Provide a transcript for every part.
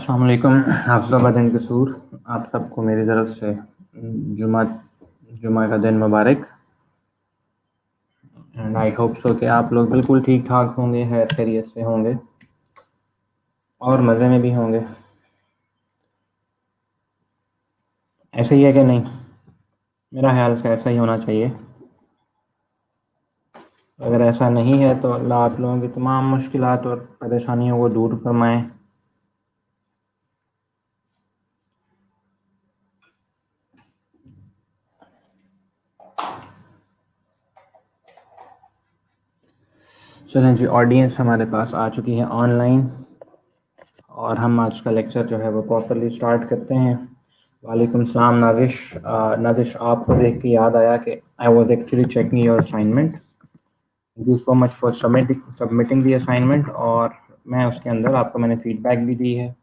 अस्सलाम वालेकुम। हाफ़िज़ दिन कसूर। आप सबको मेरी तरफ से जुमा जुमा का दिन मुबारक। एंड आई होप सो कि आप लोग बिल्कुल ठीक ठाक होंगे, खैर खैरियत से होंगे और मज़े में भी होंगे। ऐसे ही है कि नहीं? मेरा ख्याल से ऐसा ही होना चाहिए। अगर ऐसा नहीं है तो अल्लाह आप लोगों की तमाम मुश्किलात और परेशानियों को दूर फरमाए। चलें जी, ऑडियंस हमारे पास आ चुकी है ऑनलाइन और हम आज का लेक्चर जो है वो प्रॉपरली स्टार्ट करते हैं। वालेकुम सलाम नाजिश। नाजिश, आपको देख के याद आया कि I was actually checking your assignment. Thank you so much for submitting the assignment. और मैं उसके अंदर आपको मैंने फीडबैक भी दी है,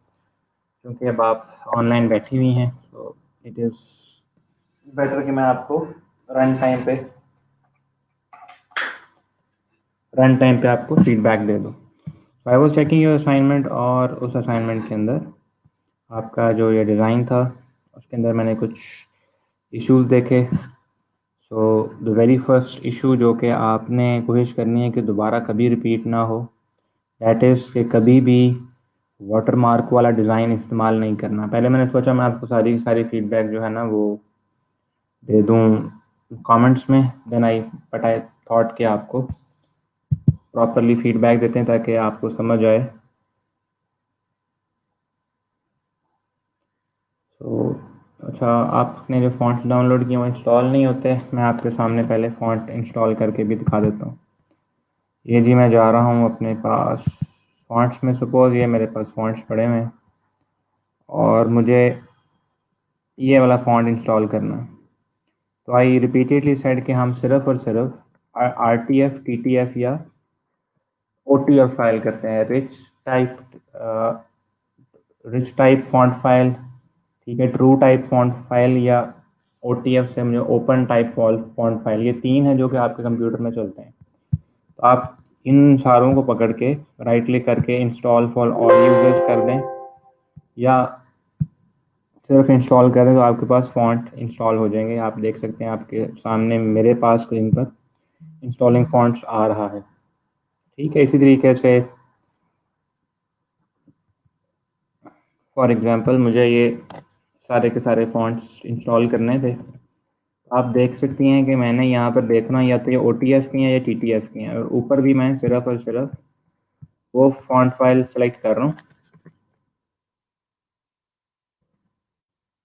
क्योंकि अब आप ऑनलाइन बैठी हुई हैं तो इट इज़ बेटर कि मैं आपको रन टाइम पे आपको फीडबैक दे दूँ। I was checking your assignment और उस असाइनमेंट के अंदर आपका जो ये डिज़ाइन था उसके अंदर मैंने कुछ इश्यूज़ देखे। So the very first issue जो कि आपने कोशिश करनी है कि दोबारा कभी रिपीट ना हो, दैट इज़ कि कभी भी वाटर मार्क वाला डिज़ाइन इस्तेमाल नहीं करना। पहले मैंने सोचा मैं आपको सारी की सारी फीडबैक जो है ना वो दे दूँ कमेंट्स में, देन आई थॉट कि आपको प्रॉपरली फीडबैक देते हैं ताकि आपको समझ आए। तो अच्छा, आपने जो फ़ॉन्ट्स डाउनलोड किए वो इंस्टॉल नहीं होते। मैं आपके सामने पहले फ़ॉन्ट इंस्टॉल करके भी दिखा देता हूँ। ये जी मैं जा रहा हूँ अपने पास फ़ॉन्ट्स में, सपोज़ ये मेरे पास फ़ॉन्ट्स पड़े हुए हैं और मुझे ये वाला फ़ॉन्ट इंस्टॉल करना है। तो आई रिपीटेडली सेड कि हम सिर्फ़ और सिर्फ RTF, TTF या OTF फाइल करते हैं। रिच टाइप फ़ॉन्ट फाइल, ठीक है, ट्रू टाइप फ़ॉन्ट फाइल या OTF से मुझे ओपन टाइप फ़ॉन्ट फाइल, ये तीन है जो कि आपके कंप्यूटर में चलते हैं। तो आप इन सारों को पकड़ के राइट क्लिक करके इंस्टॉल फॉर ऑल यूजर्स कर दें या सिर्फ इंस्टॉल करें तो आपके पास फ़ॉन्ट इंस्टॉल हो जाएंगे। आप देख सकते हैं आपके सामने मेरे पास स्क्रीन पर इंस्टॉलिंग फ़ॉन्ट्स आ रहा है। ठीक है, इसी तरीके से फॉर एग्ज़ाम्पल मुझे ये सारे के सारे फ़ॉन्ट्स इंस्टॉल करने थे। आप देख सकती हैं कि मैंने यहाँ पर देखना या तो ये OTF की हैं या TTF की हैं, और ऊपर भी मैं सिर्फ और सिर्फ वो फ़ॉन्ट फाइल सेलेक्ट कर रहा हूँ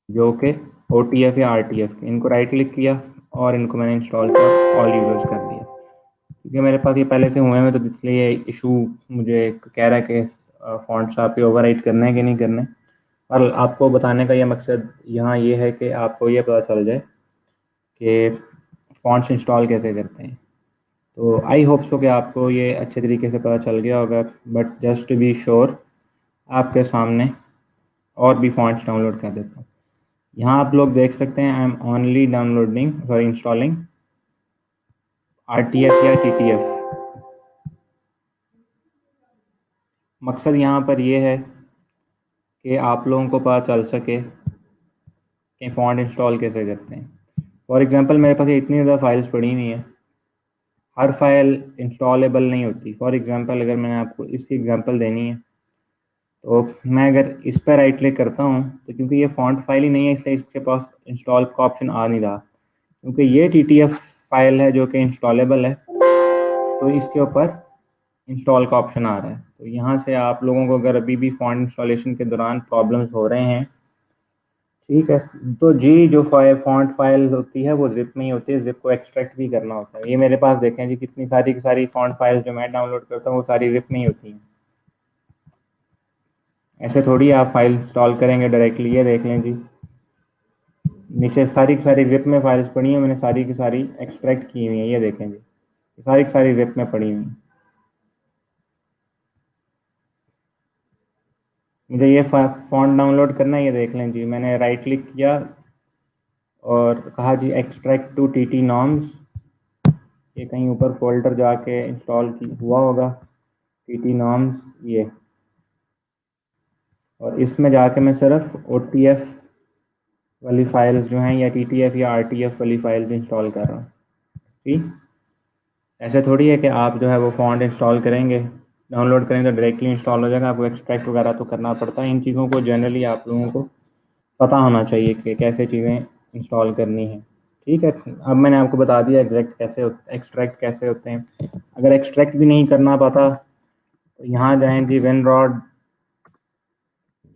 जो कि OTF या RTF की। इनको राइट क्लिक किया और इनको मैंने इंस्टॉल कर ऑल यूजर्स कर दिया, क्योंकि मेरे पास ये पहले से हुए हैं तो इसलिए ये इशू मुझे कह रहा है कि फ़ॉन्ट्स आपके ओवरराइट करने हैं कि नहीं करने। और आपको बताने का ये मकसद यहाँ ये है कि आपको ये पता चल जाए कि फ़ॉन्ट्स इंस्टॉल कैसे करते हैं। तो आई होप सो कि आपको ये अच्छे तरीके से पता चल गया होगा, but just to be sure आपके सामने और भी फ़ॉन्ट्स डाउनलोड कर देता हूँ। यहाँ आप लोग देख सकते हैं I am only installing RTF या TTF। मकसद यहाँ पर ये है कि आप लोगों को पता चल सके कि फ़ॉन्ट इंस्टॉल कैसे करते हैं। फॉर एग्ज़ाम्पल मेरे पास ये इतनी ज़्यादा फाइल्स पड़ी हुई हैं, हर फाइल इंस्टॉलेबल नहीं होती। फॉर एग्ज़ाम्पल अगर मैंने आपको इसकी एग्ज़ाम्पल देनी है तो मैं अगर इस पर राइट क्लिक करता हूँ तो क्योंकि ये फ़ॉन्ट फाइल ही नहीं है इसलिए इसके पास इंस्टॉल का ऑप्शन आ नहीं रहा, क्योंकि ये TTF फाइल है जो कि इंस्टॉलेबल है तो इसके ऊपर इंस्टॉल का ऑप्शन आ रहा है। तो यहाँ से आप लोगों को अगर अभी भी फ़ॉन्ट इंस्टॉलेशन के दौरान प्रॉब्लम्स हो रहे हैं, ठीक है, तो जी जो फ़ॉन्ट फाइल होती है वो ज़िप में ही होती है, ज़िप को एक्सट्रैक्ट भी करना होता है। ये मेरे पास देखें जी कितनी सारी की सारी फ़ॉन्ट फाइल्स जो मैं डाउनलोड करता हूँ वो सारी ज़िप में ही होती हैं। ऐसे थोड़ी आप फाइल इंस्टॉल करेंगे डायरेक्टली। ये देख लें जी, नीचे सारी की सारी ज़िप में फाइल्स पड़ी हैं, मैंने सारी की सारी एक्सट्रैक्ट की हुई हैं। ये देखें जी, सारी की सारी ज़िप में पड़ी हुई हैं। मुझे ये फ़ॉन्ट डाउनलोड करना है, ये देख लें जी, मैंने राइट क्लिक किया और कहा जी एक्सट्रैक्ट टू TT नॉर्म्स। ये कहीं ऊपर फोल्डर जाके इंस्टॉल हुआ होगा TT नॉर्म्स। ये और इसमें जाके मैं सिर्फ OTF वाली फाइल्स जो हैं या TTF या RTF वाली फाइल्स इंस्टॉल कर रहा हूँ। ठीक, ऐसे थोड़ी है कि आप जो है वो फॉन्ट इंस्टॉल करेंगे, डाउनलोड करेंगे तो डायरेक्टली इंस्टॉल हो जाएगा। आपको एक्सट्रैक्ट वगैरह तो करना पड़ता है। इन चीज़ों को जनरली आप लोगों को पता होना चाहिए कि कैसे चीज़ें इंस्टॉल करनी है। ठीक है, अब मैंने आपको बता दिया एक्सट्रैक्ट कैसे होते हैं। अगर एक्सट्रैक्ट भी नहीं करना पता तो यहाँ जाएं जी, WinRAR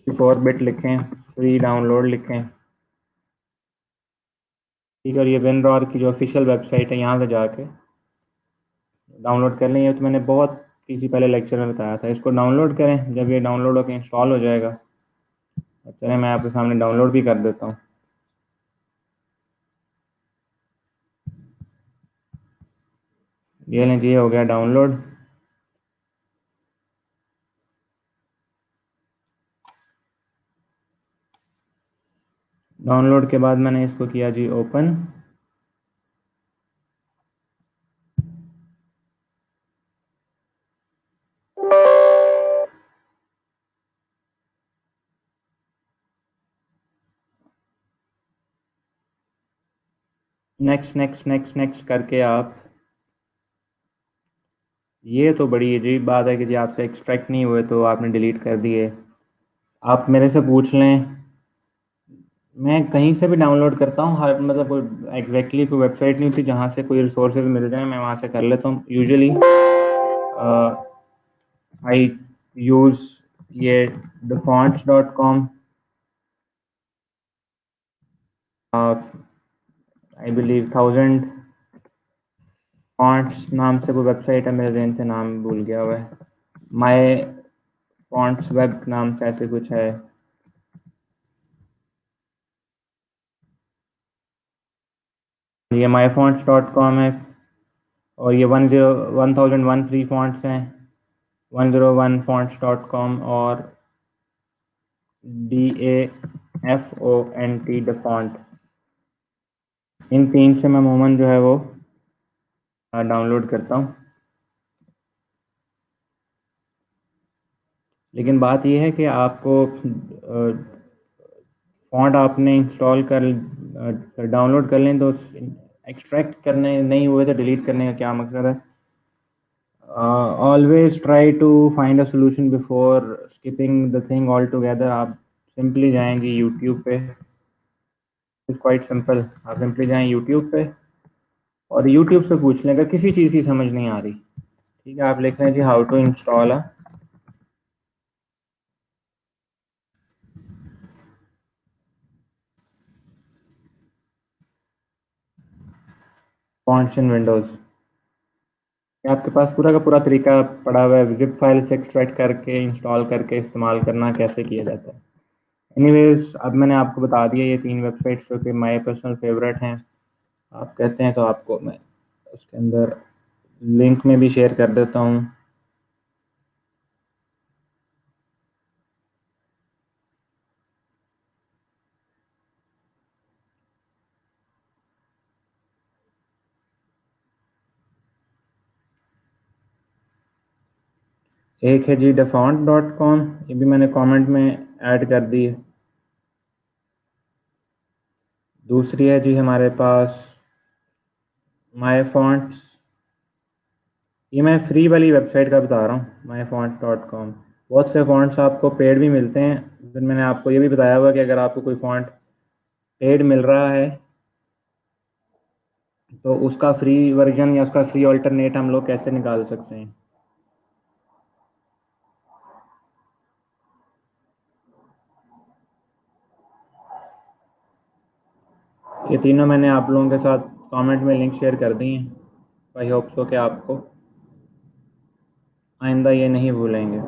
4 बिट लिखें, फ्री डाउनलोड लिखें। ठीक है, और ये WinRAR की जो ऑफिशियल वेबसाइट है, यहाँ से जाके डाउनलोड कर लें। ये तो मैंने बहुत किसी पहले लेक्चर में बताया था। इसको डाउनलोड करें। जब ये डाउनलोड होकर इंस्टॉल हो जाएगा, चलें मैं आपके सामने डाउनलोड भी कर देता हूँ। ये लें जी, ये हो गया डाउनलोड। डाउनलोड के बाद मैंने इसको किया जी open. Next next next next करके आप, ये तो बड़ी अजीब बात है कि जी आपसे एक्सट्रैक्ट नहीं हुए तो आपने डिलीट कर दिए। आप मेरे से पूछ लें, मैं कहीं से भी डाउनलोड करता हूँ। हर मतलब कोई एग्जैक्टली कोई वेबसाइट नहीं होती जहाँ से कोई रिसोर्सेज मिल जाए, मैं वहाँ से कर लेता हूँ। यूजुअली आई यूज़ ये thefonts.com, आई बिलीव 1000 fonts नाम से कोई वेबसाइट है, मेरे जहन से नाम भूल गया हुआ है। माई फॉन्ट्स वेब नाम से ऐसे कुछ है। ये myfonts.com है, और ये 1001 फ्री फॉन्ट्स हैं, 101fonts.com और DAFONT द फॉन्ट। इन तीन से मैं अमूमन जो है वो डाउनलोड करता हूँ। लेकिन बात यह है कि आपको फॉन्ट आपने इंस्टॉल कर डाउनलोड कर लें तो एक्सट्रैक्ट करने नहीं हुए तो डिलीट करने का क्या मकसद है। Always try to find a solution before skipping the thing altogether. आप सिंपली जाएंगे यूट्यूब पे, इट्स क्वाइट सिंपल। आप सिंपली जाएं यूट्यूब पे और यूट्यूब से पूछ लें अगर किसी चीज़ की समझ नहीं आ रही। ठीक है, आप लिख रहे हैं जी how to install a fonts in Windows. आपके पास पूरा का पूरा तरीका पड़ा हुआ है, जिप फाइल से एक्सट्रैक्ट करके इंस्टॉल करके इस्तेमाल करना कैसे किया जाता है। एनीवेज, अब मैंने आपको बता दिया ये 3 वेबसाइट्स जो कि माय पर्सनल फेवरेट हैं। आप कहते हैं तो आपको मैं उसके अंदर लिंक में भी शेयर कर देता हूँ। एक है जी dafont.com, ये भी मैंने कमेंट में ऐड कर दी है। दूसरी है जी हमारे पास माय फॉन्ट्स, ये मैं फ्री वाली वेबसाइट का बता रहा हूँ, myfonts.com। बहुत से फॉन्ट्स आपको पेड भी मिलते हैं। फिर मैंने आपको ये भी बताया हुआ कि अगर आपको कोई फॉन्ट पेड मिल रहा है तो उसका फ्री वर्जन या उसका फ्री ऑल्टरनेट हम लोग कैसे निकाल सकते हैं। ये तीनों मैंने आप लोगों के साथ कमेंट में लिंक शेयर कर दी हैं। आई होप सो कि आपको आइंदा ये नहीं भूलेंगे।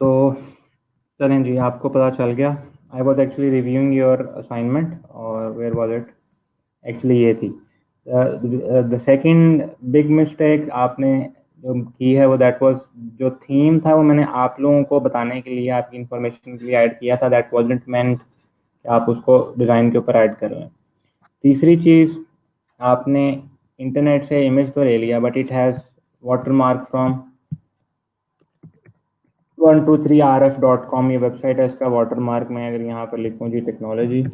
तो चलें जी, आपको पता चल गया। I was actually reviewing your assignment, और वेयर वॉज इट, एक्चुअली ये थी द सेकंड बिग मिस्टेक आपने जो की है, वो दैट वाज, जो थीम था वो मैंने आप लोगों को बताने के लिए, आपकी इंफॉर्मेशन के लिए ऐड किया था। दैट वाजंट मेंट कि आप उसको डिज़ाइन के ऊपर ऐड कर लें। तीसरी चीज़, आपने इंटरनेट से इमेज तो ले लिया, but it has watermark from 123rf.com, ये वेबसाइट है, इसका वाटरमार्क मैं अगर यहाँ पर लिखूँ जी, टेक्नोलॉजी,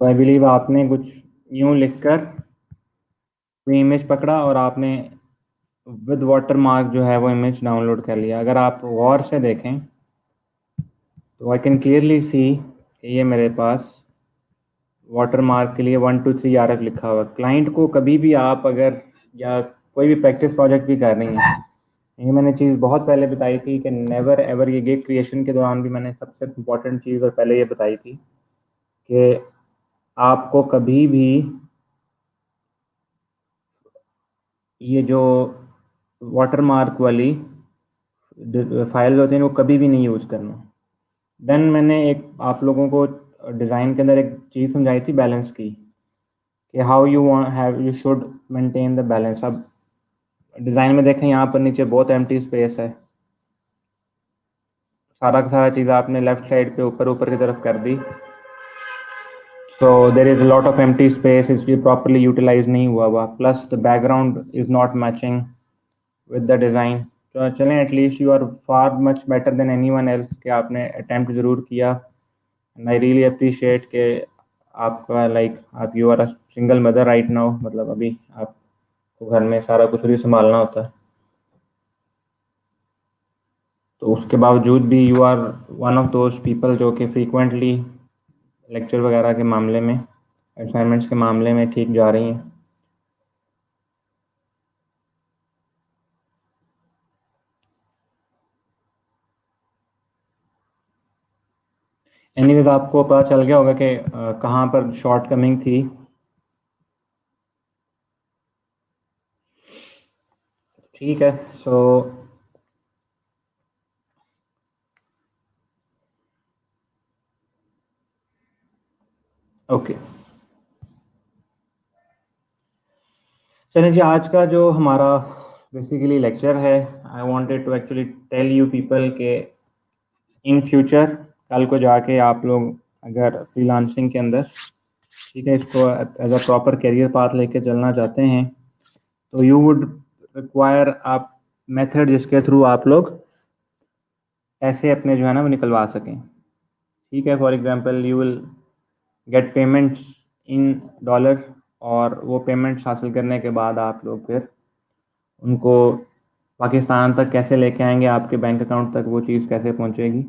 तो आई बिलीव आपने कुछ यूँ लिखकर कोई इमेज पकड़ा और आपने विद वाटर मार्क जो है वो इमेज डाउनलोड कर लिया। अगर आप गौर से देखें तो आई कैन क्लियरली सी कि ये मेरे पास वाटर मार्क के लिए 123rf लिखा हुआ। क्लाइंट को कभी भी आप अगर, या कोई भी प्रैक्टिस प्रोजेक्ट भी कर रही हैं, ये मैंने चीज़ बहुत पहले बताई थी कि नेवर एवर, ये गिग क्रिएशन के दौरान भी मैंने सबसे इम्पोर्टेंट चीज़ और पहले ये बताई थी कि आपको कभी भी ये जो वाटर मार्क वाली फाइल्स होती हैं वो कभी भी नहीं यूज़ करना। देन मैंने एक आप लोगों को डिज़ाइन के अंदर एक चीज़ समझाई थी बैलेंस की, कि how you have you should maintain the balance. अब डिज़ाइन में देखें, यहाँ पर नीचे बहुत एम्प्टी स्पेस है, सारा का सारा चीज़ आपने लेफ्ट साइड पे ऊपर ऊपर की तरफ कर दी, so there is a lot of empty space, इसलिए प्रॉपरली यूटिलाइज नहीं हुआ plus the background is not matching with the design. तो चलें, at least you are far much better than anyone else, कि आपने अटैम्प्ट ज़रूर किया, एंड आई रियली अप्रिशिएट के आपका लाइक आप you are a single mother right now, मतलब अभी आपको घर में सारा कुछ भी संभालना होता है, तो उसके बावजूद भी you are one of those people जो कि फ्रीक्वेंटली लेक्चर वगैरह के मामले में, असाइनमेंट्स के मामले में ठीक जा रही हैं। एनीवेज, आपको पता चल गया होगा कि कहाँ पर शॉर्ट कमिंग थी। ठीक है, सो ओके, चलिए जी, आज का जो हमारा बेसिकली लेक्चर है, I wanted to actually tell you people के इन फ्यूचर, कल को जाके आप लोग अगर फ्रीलांसिंग के अंदर, ठीक है, इसको as a proper career path लेके चलना चाहते हैं, तो यू वुड रिक्वायर आप मेथड जिसके थ्रू आप लोग ऐसे अपने जो है ना वो निकलवा सकें। ठीक है, for example you will get payments in dollar, और वो पेमेंट्स हासिल करने के बाद आप लोग फिर उनको पाकिस्तान तक कैसे लेके आएंगे, आपके बैंक अकाउंट तक वो चीज़ कैसे पहुंचेगी।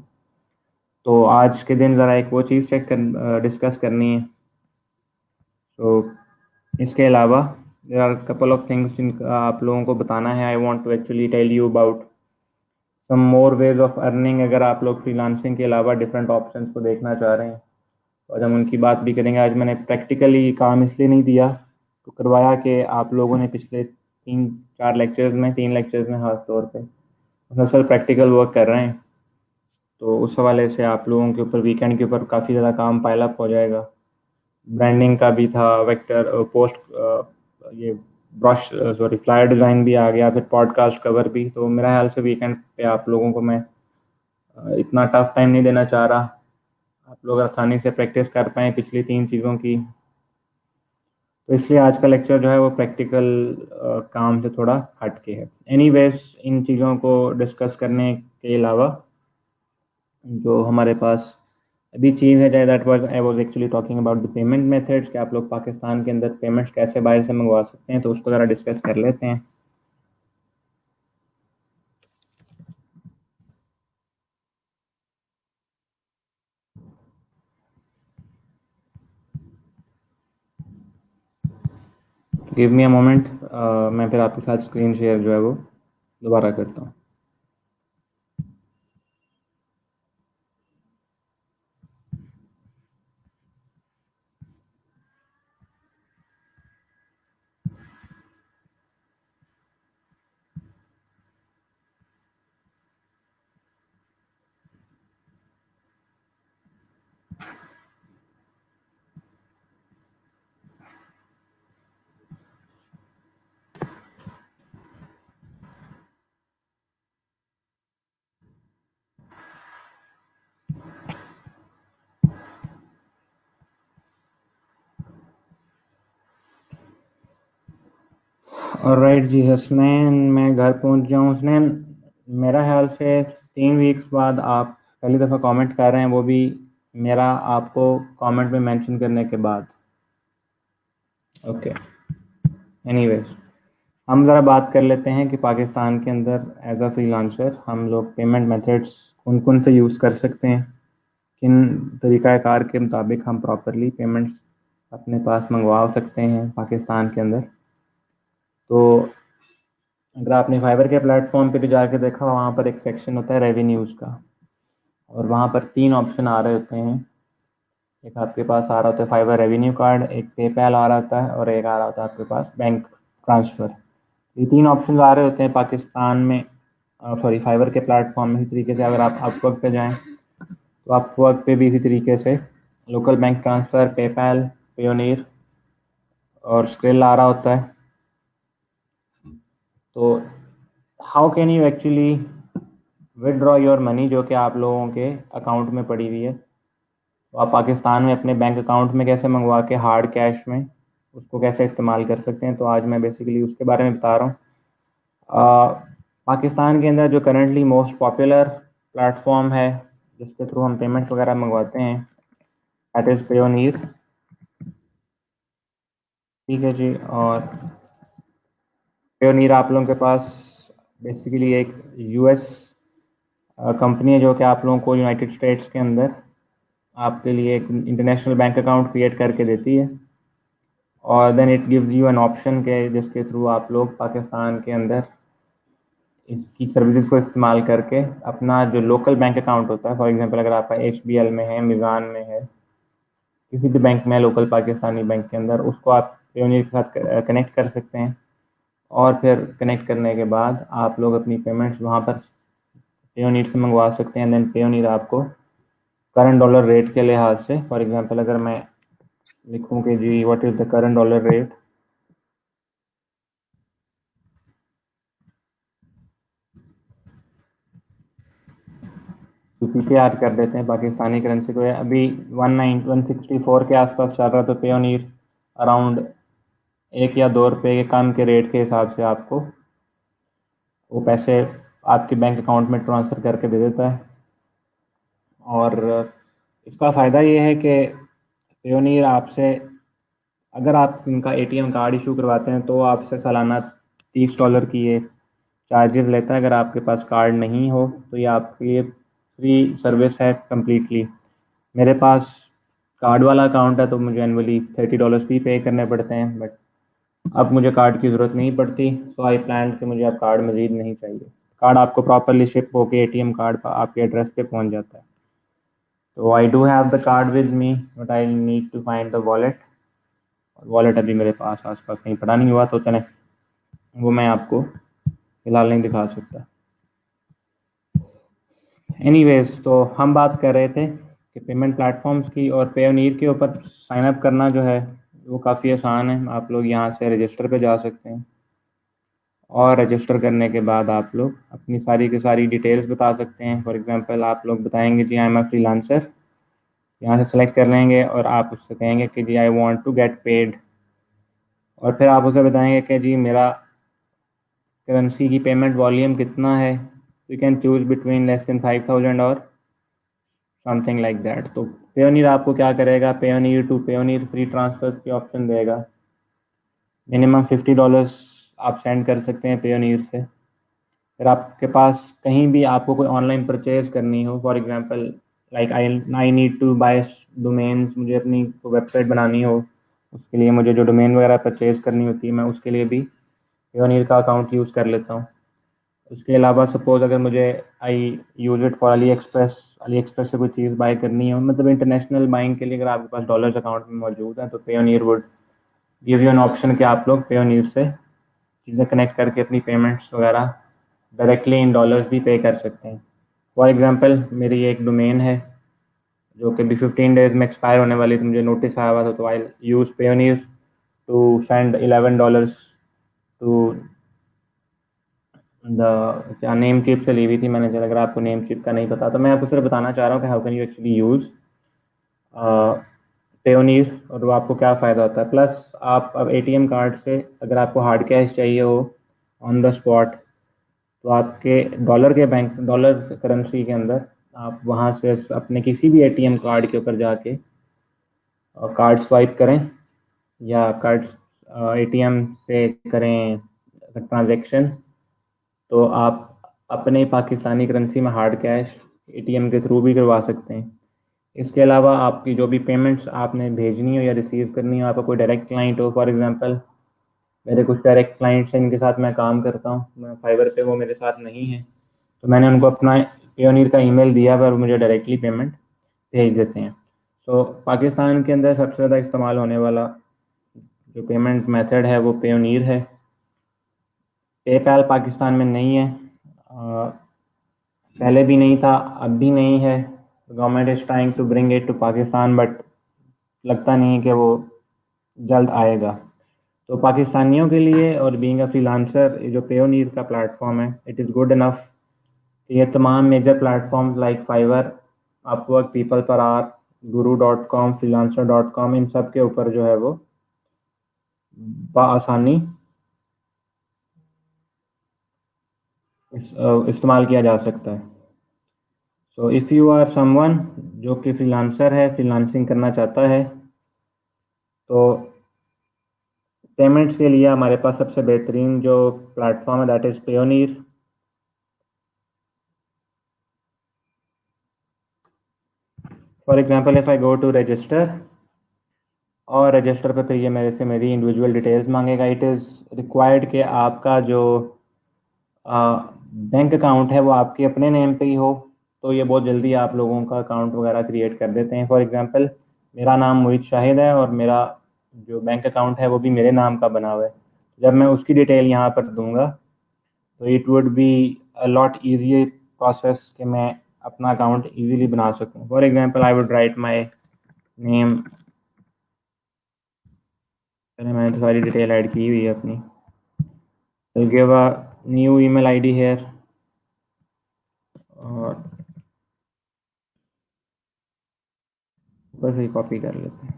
तो आज के दिन ज़रा एक वो चीज़ डिस्कस करनी है। तो इसके अलावा there are couple of things जिनका आप लोगों को बताना है। I want to actually tell you about some more ways of earning, अगर आप लोग फ्रीलांसिंग के अलावा डिफरेंट ऑप्शंस को देखना चाह रहे हैं, तो आज हम उनकी बात भी करेंगे। आज मैंने प्रैक्टिकली काम इसलिए नहीं दिया, तो करवाया कि आप लोगों ने पिछले 3 लेक्चर्स में खास तौर पे मुसलसल प्रैक्टिकल वर्क कर रहे हैं, तो उस हवाले से आप लोगों के ऊपर वीकेंड के ऊपर काफ़ी ज़्यादा काम पाइल अप हो जाएगा। ब्रांडिंग का भी था, वेक्टर पोस्ट, ये ब्रश, सॉरी, फ्लायर डिज़ाइन भी आ गया, फिर पॉडकास्ट कवर भी। तो मेरा ख्याल से वीकेंड पे आप लोगों को मैं इतना टफ टाइम नहीं देना चाह रहा, आप लोग आसानी से प्रैक्टिस कर पाएँ पिछली 3 चीज़ों की। तो इसलिए आज का लेक्चर जो है वो प्रैक्टिकल काम से थोड़ा हट के है। एनीवेज, इन चीज़ों को डिस्कस करने के अलावा जो हमारे पास अभी चीज़ है, that was I was actually talking about the payment methods, कि आप लोग पाकिस्तान के अंदर पेमेंट्स कैसे बाहर से मंगवा सकते हैं, तो उसको ज़रा डिस्कस कर लेते हैं। गिव मी अ मोमेंट, मैं फिर आपके साथ स्क्रीन शेयर जो है वो दोबारा करता हूँ। ऑलराइट जी हसनैन, मैं घर पहुंच जाऊँ हसनैन। मेरा ख्याल से 3 वीक्स बाद आप पहली दफ़ा कमेंट कर रहे हैं, वो भी मेरा आपको कमेंट में मेंशन करने के बाद। ओके, एनीवेज, हम ज़रा बात कर लेते हैं कि पाकिस्तान के अंदर एज अ फ्रीलांसर हम लोग पेमेंट मेथड्स कौन कौन से यूज़ कर सकते हैं, किन तरीक़ाकार के मुताबिक हम प्रॉपरली पेमेंट्स अपने पास मंगवा सकते हैं पाकिस्तान के अंदर। तो अगर आपने फाइबर के प्लेटफॉर्म पे भी जाके देखा, वहाँ पर एक सेक्शन होता है रेवेन्यूज़ का, और वहाँ पर 3 ऑप्शन आ रहे होते हैं। एक आपके पास आ रहा होता है फाइबर रेवेन्यू कार्ड, एक पेपैल आ रहा होता है, और एक आ रहा होता है आपके पास बैंक ट्रांसफ़र। ये 3 ऑप्शन आ रहे होते हैं पाकिस्तान में, सॉरी फाइबर के प्लेटफॉर्म में। इसी तरीके से अगर आप अपवर्क पे जाएँ तो अपवर्क पे भी इसी तरीके से local bank transfer, PayPal, Payoneer और स्क्रिल आ रहा होता है। तो how can you actually withdraw your money जो कि आप लोगों के अकाउंट में पड़ी हुई है, तो आप पाकिस्तान में अपने बैंक अकाउंट में कैसे मंगवा के हार्ड कैश में उसको कैसे इस्तेमाल कर सकते हैं। तो आज मैं बेसिकली उसके बारे में बता रहा हूँ। पाकिस्तान के अंदर जो करंटली मोस्ट पॉपुलर प्लेटफॉर्म है जिसके थ्रू हम पेमेंट्स वगैरह मंगवाते हैं, दैट इज़ पेयोनीर। ठीक है जी, और पेयोनीर आप लोगों के पास बेसिकली एक यूएस कंपनी है जो कि आप लोगों को यूनाइटेड स्टेट्स के अंदर आपके लिए एक इंटरनेशनल बैंक अकाउंट क्रिएट करके देती है, और then it gives you an option के जिसके थ्रू आप लोग पाकिस्तान के अंदर इसकी सर्विसेज को इस्तेमाल करके अपना जो लोकल बैंक अकाउंट होता है, फॉर एग्जांपल अगर आपका HBL में है, मिज़ान में है, किसी भी बैंक में लोकल पाकिस्तानी बैंक के अंदर, उसको आप पेयोनीर के साथ कनेक्ट कर सकते हैं। और फिर कनेक्ट करने के बाद आप लोग अपनी पेमेंट्स वहाँ पर पेयोनीर से मंगवा सकते हैं। देन पेयोनीर आपको करंट डॉलर रेट के लिहाज से, फॉर एग्जांपल अगर मैं लिखूँ कि जी what is the current dollar rate, तो PKR कर देते हैं पाकिस्तानी करेंसी को। अभी 164 के आसपास चल रहा, तो पेयोनीर अराउंड 1 या 2 रुपये के कम के रेट के हिसाब से आपको वो पैसे आपके बैंक अकाउंट में ट्रांसफ़र करके दे देता है। और इसका फ़ायदा ये है कि पेयोनीर आपसे, अगर आप इनका ATM कार्ड इशू करवाते हैं तो आपसे सालाना $30 की ये चार्जेस लेता है। अगर आपके पास कार्ड नहीं हो तो ये आपके लिए फ्री सर्विस है कम्प्लीटली। मेरे पास कार्ड वाला अकाउंट है तो मुझे एनुअली $30 भी पे करने पड़ते हैं, बट अब मुझे कार्ड की ज़रूरत नहीं पड़ती। सो आई प्लान कि मुझे अब कार्ड मज़ीद नहीं चाहिए। कार्ड आपको प्रॉपरली शिप होकर ATM कार्ड पर आपके एड्रेस पे पहुंच जाता है। तो I do have the card with me, but I need to find the wallet. Wallet अभी मेरे पास आसपास कहीं पड़ा नहीं हुआ, तो चलें वो मैं आपको फ़िलहाल नहीं दिखा सकता। एनीवेज, तो हम बात कर रहे थे कि पेमेंट प्लेटफॉर्म्स की, और पेयोनीर के ऊपर साइन अप करना जो है वो काफ़ी आसान है। आप लोग यहाँ से रजिस्टर पे जा सकते हैं, और रजिस्टर करने के बाद आप लोग अपनी सारी की सारी डिटेल्स बता सकते हैं। फॉर एग्जांपल आप लोग बताएंगे जी आई एम अ फ्रीलांसर, यहाँ से सेलेक्ट कर लेंगे, और आप उससे कहेंगे कि जी I want to get paid, और फिर आप उसे बताएंगे कि जी मेरा करेंसी की पेमेंट वॉल्यूम कितना है। You can choose between less than 5,000 और समथिंग लाइक दैट। तो पेयोनीर आपको क्या करेगा, Payoneer to Payoneer free transfers की ऑप्शन देगा। मिनिमम $50 आप सेंड कर सकते हैं पेयोनीर से। फिर आपके पास कहीं भी आपको कोई ऑनलाइन परचेज करनी हो, for example like I need to buy domains, मुझे अपनी वेबसाइट बनानी हो, उसके लिए मुझे जो डोमेन वगैरह परचेज़ करनी होती है मैं उसके लिए भी पेयोनियर का अकाउंट यूज़ कर लेता हूँ। उसके अलावा सपोज़ अगर मुझे I use it for AliExpress से कोई चीज़ बाय करनी है, मतलब इंटरनेशनल बाइंग के लिए अगर आपके पास डॉलर्स अकाउंट में मौजूद है तो Payoneer would give you an option कि आप लोग पेयोनियर से चीज़ें कनेक्ट करके अपनी पेमेंट्स वगैरह डायरेक्टली इन डॉलर्स भी पे कर सकते हैं। फॉर एग्जांपल मेरी एक डोमेन है जो कि भी 15 डेज में एक्सपायर होने वाली थी, मुझे नोटिस आया हुआ था, तो I use Payoneer to send $11 to क्या नेम चिप से ली हुई थी मैंने। अगर आपको नेम चिप का नहीं पता तो मैं आपको सिर्फ बताना चाह रहा हूँ कि how can you actually use Payoneer और वो आपको क्या फ़ायदा होता है। प्लस आप अब एटीएम कार्ड से अगर आपको हार्ड कैश चाहिए हो ऑन द स्पॉट तो आपके डॉलर करेंसी के अंदर आप वहाँ से अपने किसी भी एटीएम कार्ड के ऊपर जाके कार्ड स्वाइप करें या कार्ड एटीएम से करें ट्रांजैक्शन, तो आप अपने पाकिस्तानी करेंसी में हार्ड कैश एटीएम के थ्रू भी करवा सकते हैं। इसके अलावा आपकी जो भी पेमेंट्स आपने भेजनी हो या रिसीव करनी हो, आपका कोई डायरेक्ट क्लाइंट हो, फॉर एग्जांपल मेरे कुछ डायरेक्ट क्लाइंट्स हैं इनके साथ मैं काम करता हूँ, मैं फाइवर पे, वो मेरे साथ नहीं है, तो मैंने उनको अपना पेयोनियर का ईमेल दिया पर मुझे डायरेक्टली पेमेंट भेज देते हैं। तो पाकिस्तान के अंदर सबसे ज़्यादा इस्तेमाल होने वाला जो पेमेंट मेथड है वो पेयोनियर है। पेपैल पाकिस्तान में नहीं है, पहले भी नहीं था, अब भी नहीं है। Government is trying to bring it to Pakistan but लगता नहीं है कि वो जल्द आएगा। तो पाकिस्तानियों के लिए और बीइंग अ फ्रीलांसर जो पेयोनियर का प्लेटफॉर्म है इट इज़ गुड इनफ। ये तमाम major platforms like Fiverr, Upwork, PeoplePerHour, guru.com, freelancer.com, इन सब के ऊपर जो है वो बआसानी इस्तेमाल किया जा सकता है। So if you are someone जो कि फ्रीलांसर है, फ्रीलांसिंग करना चाहता है, तो पेमेंट्स के लिए हमारे पास सबसे बेहतरीन जो प्लेटफॉर्म है that is Payoneer. For example if I go to register और रजिस्टर पर फिर ये मेरे से मेरी इंडिविजुअल डिटेल्स मांगेगा। इट इज़ रिक्वायर्ड कि आपका जो बैंक अकाउंट है वो आपके अपने नेम पे ही हो, तो ये बहुत जल्दी आप लोगों का अकाउंट वगैरह क्रिएट कर देते हैं। फॉर एग्जांपल मेरा नाम मोहित शाहिद है और मेरा जो बैंक अकाउंट है वो भी मेरे नाम का बना हुआ है। जब मैं उसकी डिटेल यहाँ पर दूंगा तो it would be a lot easy process कि मैं अपना अकाउंट ईजीली बना सकूँ। For example I would write my name, पहले मैंने तो सारी डिटेल ऐड की हुई है अपनी। I'll give a new email ID here और बस ये कॉपी कर लेते हैं।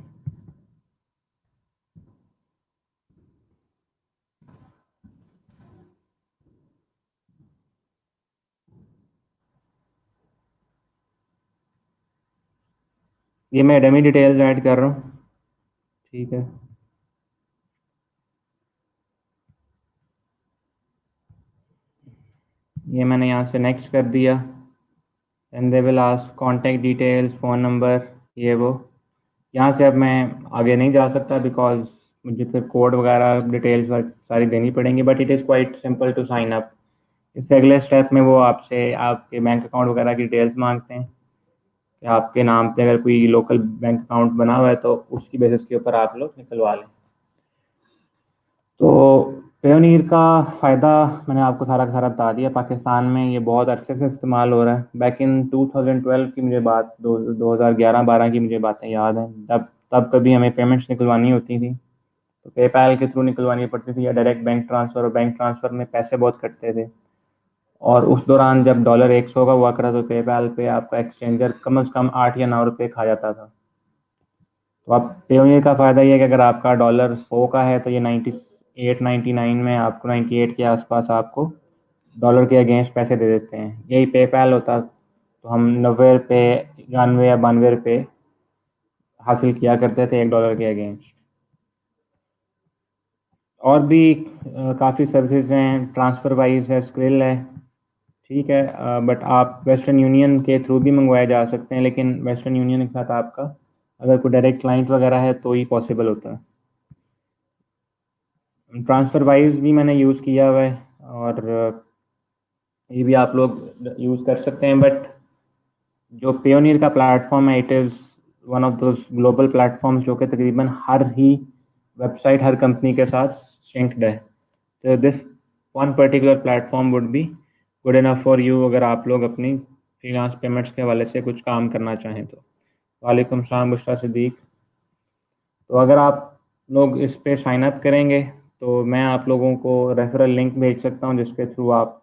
ये मैं डमी डिटेल्स ऐड कर रहा हूँ, ठीक है। ये मैंने यहाँ से नेक्स्ट कर दिया and they will ask contact details, phone number, ये वो। यहाँ से अब मैं आगे नहीं जा सकता बिकॉज मुझे फिर कोड वगैरह डिटेल्स सारी देनी पड़ेंगी, but it is quite simple to sign up. इससे अगले स्टेप में वो आपसे आपके बैंक अकाउंट वगैरह की डिटेल्स मांगते हैं कि आपके नाम पे अगर कोई लोकल बैंक अकाउंट बना हुआ है तो उसकी बेसिस के ऊपर आप लोग निकलवा लें। तो पेयोनियर का फ़ायदा मैंने आपको सारा का सारा बता दिया। पाकिस्तान में ये बहुत अरसे से इस्तेमाल हो रहा है। बैक इन 2012 की मुझे बात, 2011-12 की मुझे बातें याद हैं। तब कभी हमें पेमेंट्स निकलवानी होती थी तो पेपैल के थ्रू निकलवानी पड़ती थी या डायरेक्ट बैंक ट्रांसफ़र, और बैंक ट्रांसफ़र में पैसे बहुत कटते थे। और उस दौरान जब डॉलर 100 का हुआ करा तो पेपैल पे आपका एक्सचेंजर कम से कम 8 या 9 रुपये खा जाता था। तो आप पेयोनियर का फ़ायदा ये है कि अगर आपका डॉलर 100 का है तो ये 98-99 में आपको, 98 के आसपास आपको डॉलर के अगेंस्ट पैसे दे देते हैं। यही पेपैल होता तो हम 90 रुपये, 91 या 92 रुपये हासिल किया करते थे $1 के अगेंस्ट। और भी काफ़ी सर्विसेज हैं, ट्रांसफ़र वाइज है, स्क्रिल है, ठीक है। बट आप वेस्टर्न यूनियन के थ्रू भी मंगवाए जा सकते हैं, लेकिन वेस्टर्न यूनियन के साथ आपका अगर कोई डायरेक्ट क्लाइंट वगैरह है तो ही पॉसिबल होता है। ट्रांसफ़र वाइज भी मैंने यूज़ किया हुआ है और ये भी आप लोग यूज़ कर सकते हैं। बट जो पेयोनियर का प्लेटफॉर्म है, it is one of those global platforms जो कि तकरीबन हर ही वेबसाइट हर कंपनी के साथ सिंक्ड है। तो this one particular platform would be good enough for you अगर आप लोग अपनी फ्रीलांस पेमेंट्स के हवाले से कुछ काम करना चाहें तो। वालेकुम सलाम बुशरा सिद्दीक। तो अगर आप लोग इस पे साइन अप करेंगे तो मैं आप लोगों को रेफरल लिंक भेज सकता हूँ जिसके थ्रू आप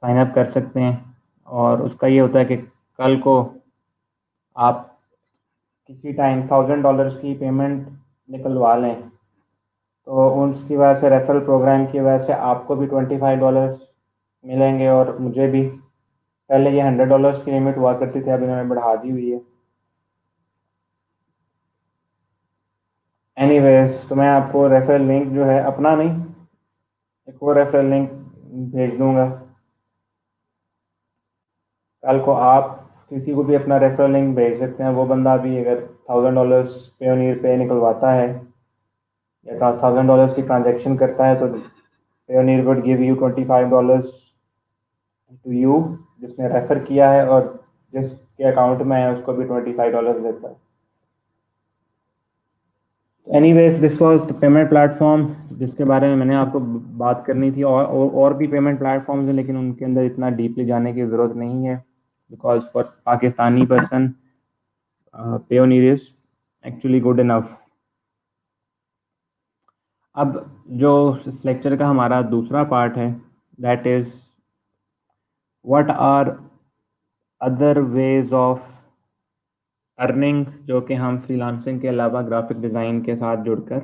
साइन अप कर सकते हैं। और उसका ये होता है कि कल को आप किसी टाइम $1000 की पेमेंट निकलवा लें तो उसकी वजह से रेफरल प्रोग्राम की वजह से आपको भी $25 मिलेंगे और मुझे भी। पहले ये $100 की लिमिट हुआ करती थी, अब इन्होंने बढ़ा दी हुई है। एनीवेज, तो मैं आपको रेफरल लिंक जो है अपना नहीं, एक और रेफरल लिंक भेज दूंगा। कल को आप किसी को भी अपना रेफरल लिंक भेज सकते हैं। वो बंदा भी अगर $1000 पेयोनियर पे निकलवाता है या $1000 की ट्रांजेक्शन करता है तो Payoneer would give you $25 to you जिसने रेफर किया है, और जिसके अकाउंट में है उसको भी $25 देता है। Anyways, this was the payment platform जिसके बारे में मैंने आपको बात करनी थी। और भी पेमेंट प्लेटफॉर्म्स हैं लेकिन उनके अंदर इतना डीपली जाने की ज़रूरत नहीं है, because for Pakistani person Payoneer is actually good enough. अब जो इस लेक्चर का हमारा दूसरा पार्ट है, that is what are other ways of earning जो कि हम फ्रीलांसिंग के अलावा ग्राफिक डिज़ाइन के साथ जुड़कर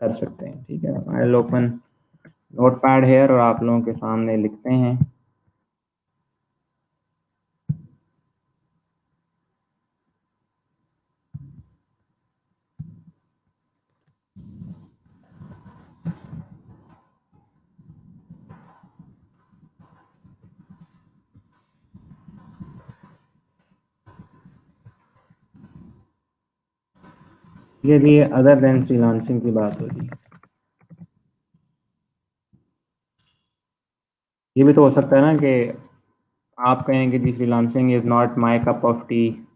कर सकते हैं। ठीक है, हमारे लोग नोट पैड है और आप लोगों के सामने लिखते हैं। ये लिए अदर देन फ्रीलांसिंग की बात होगी। ये भी तो हो सकता है ना कि आप कहें कि जी freelancing is not my cup of tea,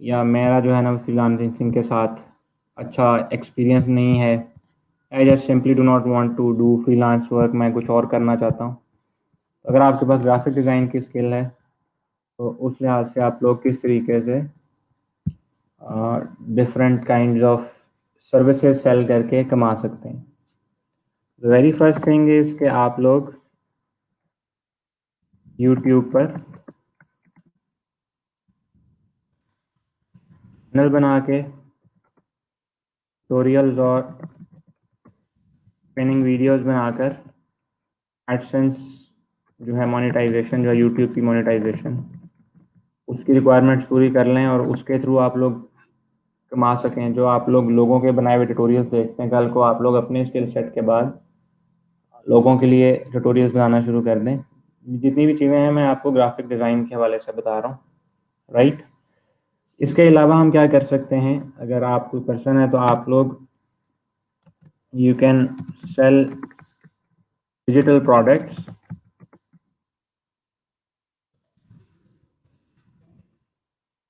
या मेरा जो है ना फ्रीलांसिंग के साथ अच्छा एक्सपीरियंस नहीं है, I just simply do not want to do freelance work, मैं कुछ और करना चाहता हूँ। तो अगर आपके पास ग्राफिक डिज़ाइन की स्किल है तो उस लिहाज से आप लोग किस तरीके से different kind of services sell करके कमा सकते हैं। वेरी फर्स्ट थिंग इज़ कि आप लोग यूट्यूब पर चैनल बना के ट्यूटोरियल्स और ट्रेनिंग वीडियोस बनाकर एडसेंस जो है मोनेटाइजेशन, जो है यूट्यूब की मोनेटाइजेशन, उसकी रिक्वायरमेंट्स पूरी कर लें और उसके थ्रू आप लोग कमा सकें। जो आप लोग लोगों के बनाए हुए ट्यूटोरियल्स देखते हैं, कल को आप लोग अपने स्किल सेट के बाद लोगों के लिए ट्यूटोरियल्स बनाना शुरू कर दें। जितनी भी चीज़ें हैं मैं आपको ग्राफिक डिज़ाइन के हवाले से बता रहा हूँ, राइट। इसके अलावा हम क्या कर सकते हैं, अगर आप कोई पर्सन है तो आप लोग you can sell digital products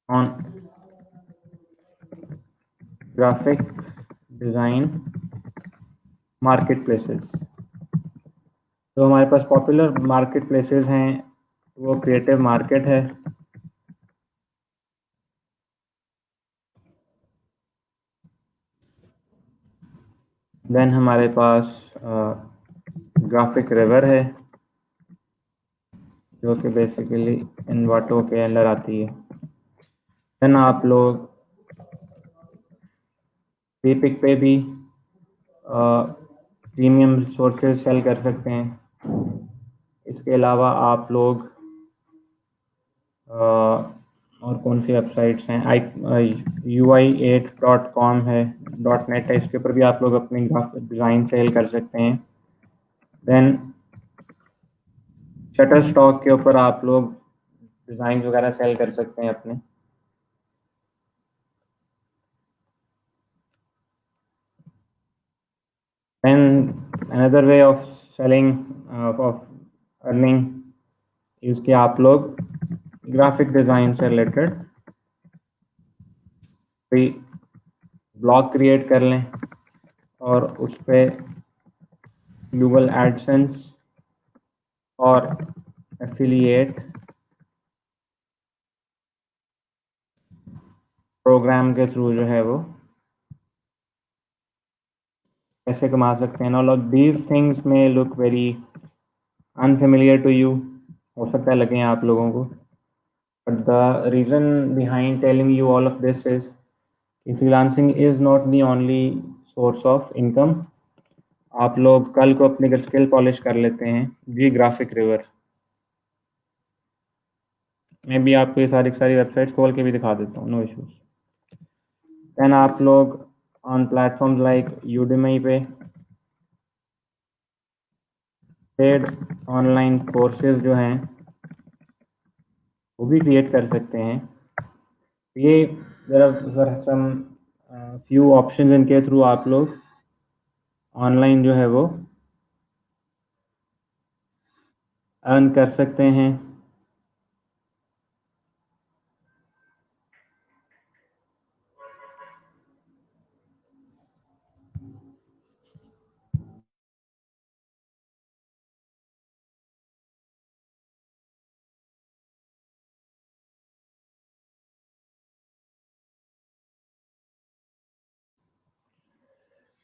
on graphic design marketplaces। तो हमारे पास पॉपुलर मार्केट प्लेसेस हैं, वो क्रिएटिव मार्केट है, देन हमारे पास ग्राफिक रिवर है जो कि बेसिकली इन्वाटो के अंदर आती है। देन आप लोग पीपिक पे भी प्रीमियम सोर्सेज सेल कर सकते हैं। इसके अलावा आप लोग और कौन सी वेबसाइट्स हैं, UI8.com है, .net है, इसके ऊपर भी आप लोग अपनी ग्राफिक डिज़ाइन सेल कर सकते हैं। देन शटर स्टॉक के ऊपर आप लोग डिज़ाइन वगैरह सेल कर सकते हैं अपने। And another way of selling of earning is कि आप लोग ग्राफिक डिज़ाइन से रिलेटेड कोई ब्लॉग क्रिएट कर लें और उस पर गूगल एडसेंस और एफिलिएट प्रोग्राम के थ्रू जो है वो पैसे कमा सकते हैं. ऑल ऑफ दीज थिंग्स में look very unfamiliar to you, हो सकता है लगे आप लोगों को, but the reason behind telling you all of this is freelancing is not the only source of income. आप लोग कल को अपनी स्किल पॉलिश कर लेते हैं जी ग्राफिक रिवर. मैं भी आपको ये सारी सारी वेबसाइट्स खोल के भी दिखा देता हूँ, नो इश्यूज. देन आप लोग ऑन प्लेटफॉर्म्स लाइक यूडेमी पे पेड ऑनलाइन कोर्सेज जो हैं वो भी क्रिएट कर सकते हैं. ये there are some few options इनके थ्रू आप लोग ऑनलाइन जो है वो अर्न कर सकते हैं.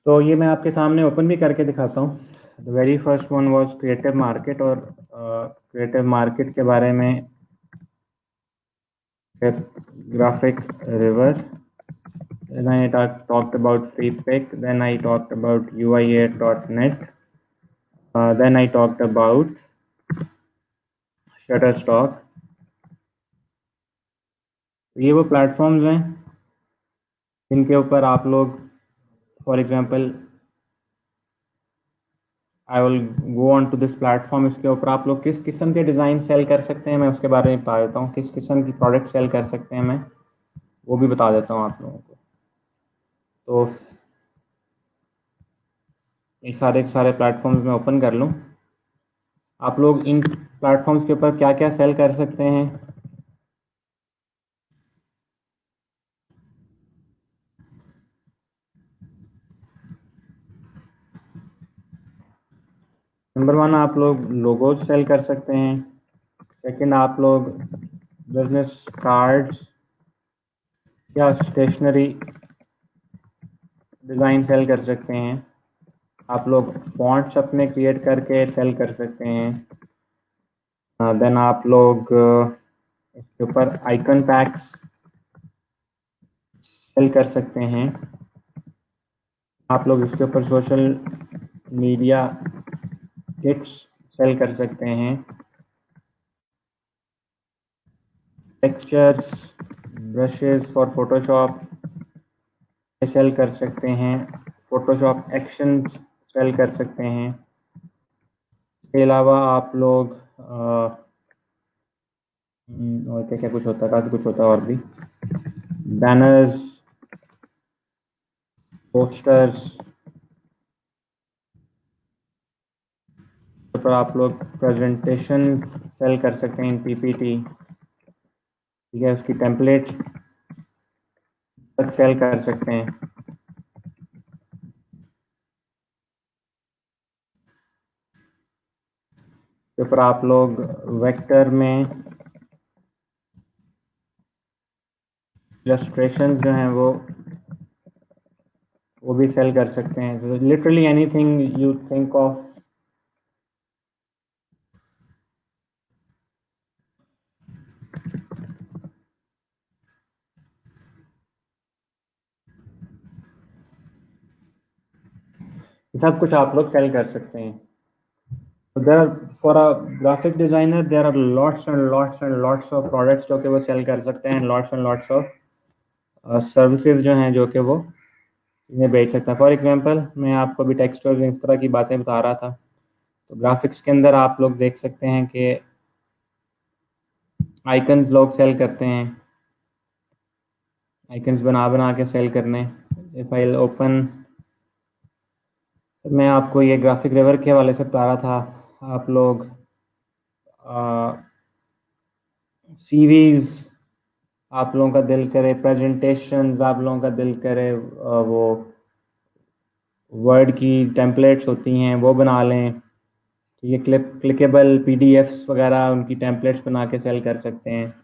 तो ये मैं आपके सामने ओपन भी करके दिखाता हूँ. The very first one was creative market. और क्रिएटिव मार्केट के बारे में graphic river. Then I talked about FreePick. Then I talked about UIA.net. Then I talked about Shutterstock. ये वो प्लेटफॉर्म्स हैं जिनके ऊपर आप लोग, for example I will go on to this platform. इसके ऊपर आप लोग किस किस्म के डिज़ाइन सेल कर सकते हैं मैं उसके बारे में बता देता हूँ. किस किस्म की प्रोडक्ट सेल कर सकते हैं मैं वो भी बता देता हूँ आप लोगों को. तो ये सारे प्लेटफॉर्म्स में ओपन कर लूँ. आप लोग इन प्लेटफॉर्म्स के ऊपर क्या क्या सेल कर सकते हैं. नंबर वन, आप लोग लोगोज सेल कर सकते हैं. सेकंड, आप लोग बिजनेस कार्ड्स या स्टेशनरी डिज़ाइन सेल कर सकते हैं. आप लोग फॉन्ट्स अपने क्रिएट करके सेल कर सकते हैं. देन आप लोग इसके ऊपर आइकन पैक्स सेल कर सकते हैं. आप लोग इसके ऊपर सोशल मीडिया किट्स सेल कर सकते हैं. Textures, brushes for Photoshop sell कर सकते हैं. फोटोशॉप एक्शंस सेल कर सकते हैं. इसके अलावा आप लोग और क्या क्या कुछ होता है, काफ़ी कुछ होता है और भी. बैनर्स, पोस्टर्स पर आप लोग प्रेजेंटेशन सेल कर सकते हैं इन पीपीटी. ठीक है, उसकी टेम्पलेट तक सेल कर सकते हैं. तो पर आप लोग वेक्टर में इलस्ट्रेशन जो हैं वो भी सेल कर सकते हैं. Literally anything you think of. सब कुछ आप लोग सेल कर सकते हैं. there are, for a graphic designer there are lots and lots of products जो कि वो सेल कर सकते हैं. lots and lots of services जो हैं जो कि वो इन्हें बेच सकता है. फॉर एग्जांपल मैं आपको भी टेक्सचर्स इस तरह की बातें बता रहा था. तो ग्राफिक्स के अंदर आप लोग देख सकते हैं कि आइकन्स लोग सेल करते हैं. आइकन्स बना के सेल करने. इफ आई ओपन मैं आपको ये ग्राफिक रिवर के हवाले से बता रहा था। आप लोग सीरीज आप लोगों का दिल करे, प्रेजेंटेशंस आप लोगों का दिल करे, वो वर्ड की टेम्पलेट्स होती हैं वो बना लें। तो ये क्लिकेबल पीडीएफ्स वगैरह उनकी टेम्पलेट्स बना के सेल कर सकते हैं।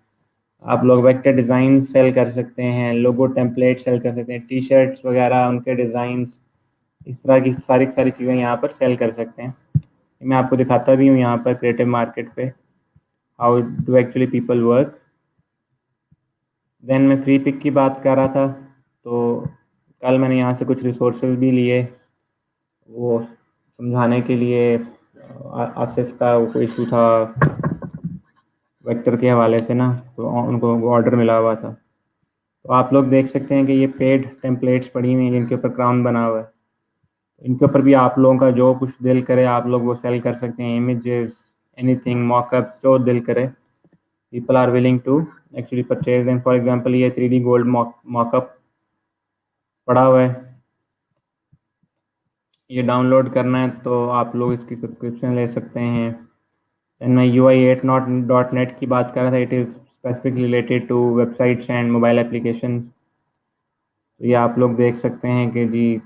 आप लोग वेक्टर डिज़ाइन सेल कर सकते हैं, लोगो टेम्पलेट सेल कर सकते हैं, टी शर्ट्स वगैरह उनके डिज़ाइंस, इस तरह की सारी सारी चीज़ें यहाँ पर सेल कर सकते हैं। मैं आपको दिखाता भी हूँ यहाँ पर क्रिएटिव मार्केट पे how do actually people work. Then मैं फ्री पिक की बात कर रहा था, तो कल मैंने यहाँ से कुछ रिसोर्सेज भी लिए वो समझाने के लिए। आसिफ का कोई इशू था वेक्टर के हवाले से ना, तो उनको ऑर्डर मिला हुआ था। तो आप लोग देख सकते हैं कि ये पेड टेम्पलेट्स पड़ी हुई हैं जिनके ऊपर क्राउन बना हुआ है। इनके ऊपर भी आप लोगों का जो कुछ दिल करे आप लोग वो सेल कर सकते हैं, इमेजेस, एनीथिंग, मॉकअप, जो दिल करे। People are willing to actually purchase them. For example ये 3D गोल्ड मॉकअप पड़ा हुआ है, ये डाउनलोड करना है तो आप लोग इसकी सब्सक्रिप्शन ले सकते हैं। एंड मैं UI8.net की बात कर रहा था, it is specific related to websites and mobile application. तो ये आप लोग देख सकते हैं कि जी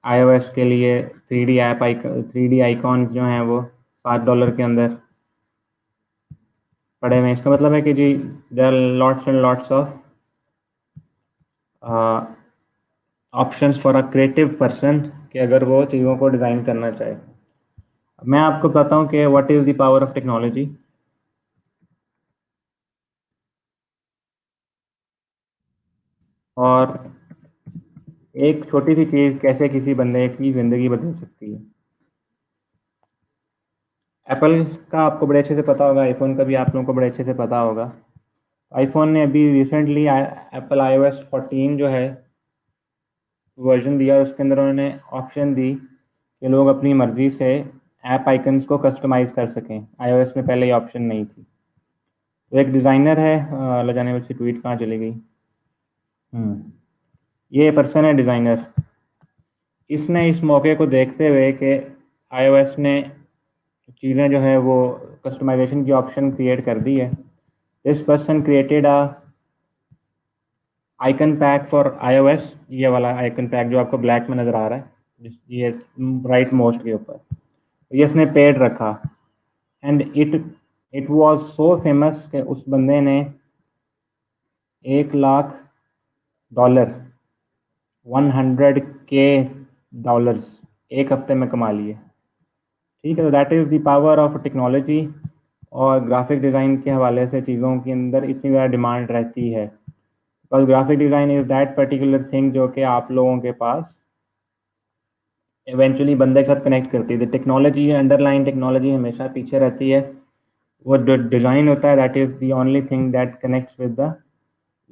iOS के लिए 3D आइकॉन्स जो हैं वो $7 के अंदर पड़े हुए हैं। इसका मतलब है कि जी there are lots and lots of options for a creative person कि अगर वो चीज़ों को डिज़ाइन करना चाहे। मैं आपको बताता हूँ कि what is the power of technology. और एक छोटी सी चीज़ कैसे किसी बंदे की ज़िंदगी बदल सकती है। एप्पल का आपको बड़े अच्छे से पता होगा, आईफोन का भी आप लोगों को बड़े अच्छे से पता होगा। आईफोन ने अभी रिसेंटली एप्पल iOS 14 जो है वर्जन दिया, उसके अंदर उन्होंने ऑप्शन दी कि लोग अपनी मर्ज़ी से ऐप आइकन्स को कस्टमाइज़ कर सकें। iOS में पहले ये ऑप्शन नहीं थी। तो एक डिज़ाइनर है, अल्लाह जाने उसकी ट्वीट कहाँ चली गई। ये पर्सन है डिज़ाइनर, इसने इस मौके को देखते हुए कि iOS ने चीज़ें जो है वो कस्टमाइजेशन की ऑप्शन क्रिएट कर दी है। This person created a icon pack for iOS। ये वाला आइकन पैक जो आपको ब्लैक में नज़र आ रहा है, ये राइट मोस्ट के ऊपर, ये इसने पेड रखा। And it was so famous कि उस बंदे ने $1 लाख 100K एक हफ्ते में कमा लिए। ठीक है, तो that is the power of technology. और ग्राफिक डिज़ाइन के हवाले से चीज़ों के अंदर इतनी ज़्यादा डिमांड रहती है, because graphic design is that particular thing जो कि आप लोगों के पास इवेंचुअली बंदे के साथ कनेक्ट करती है। टेक्नोलॉजी, अंडरलाइन टेक्नोलॉजी हमेशा पीछे रहती है। वो जो डिज़ाइन होता है that is the only thing that connects with the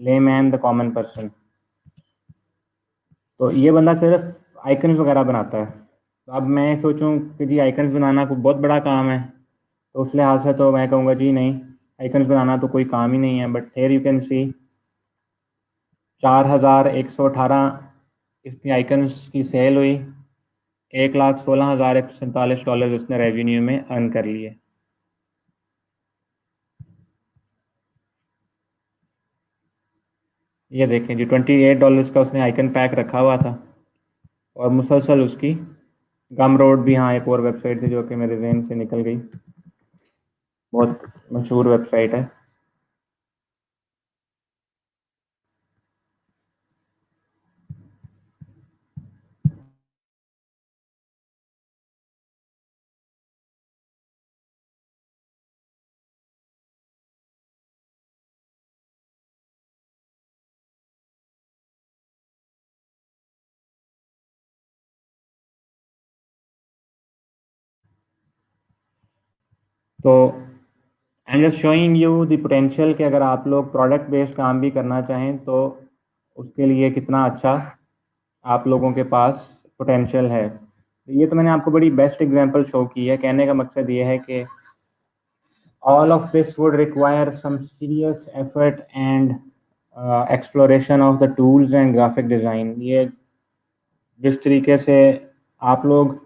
layman, the common person. तो ये बंदा सिर्फ आइकन्स वगैरह बनाता है। तो अब मैं सोचूं कि जी आइकन्स बनाना कोई बहुत बड़ा काम है, तो उस लिहाज से तो मैं कहूँगा जी नहीं, आइकन्स बनाना तो कोई काम ही नहीं है। But here you can see 4118 इसकी आइकन्स की सेल हुई, $1,16,147 उसने रेवेन्यू में अर्न कर लिए। ये देखें जी $28 का उसने आइकन पैक रखा हुआ था, और मुसलसल उसकी गम रोड भी, हाँ एक और वेबसाइट थी जो कि मेरे जहन से निकल गई, बहुत मशहूर वेबसाइट है। तो I am just showing you the potential कि अगर आप लोग प्रोडक्ट बेस्ड काम भी करना चाहें तो उसके लिए कितना अच्छा आप लोगों के पास पोटेंशियल है। ये तो मैंने आपको बड़ी बेस्ट एग्जांपल शो की है। कहने का मकसद ये है कि all of this would require some serious effort and exploration of the tools and graphic design। ये जिस तरीके से आप लोग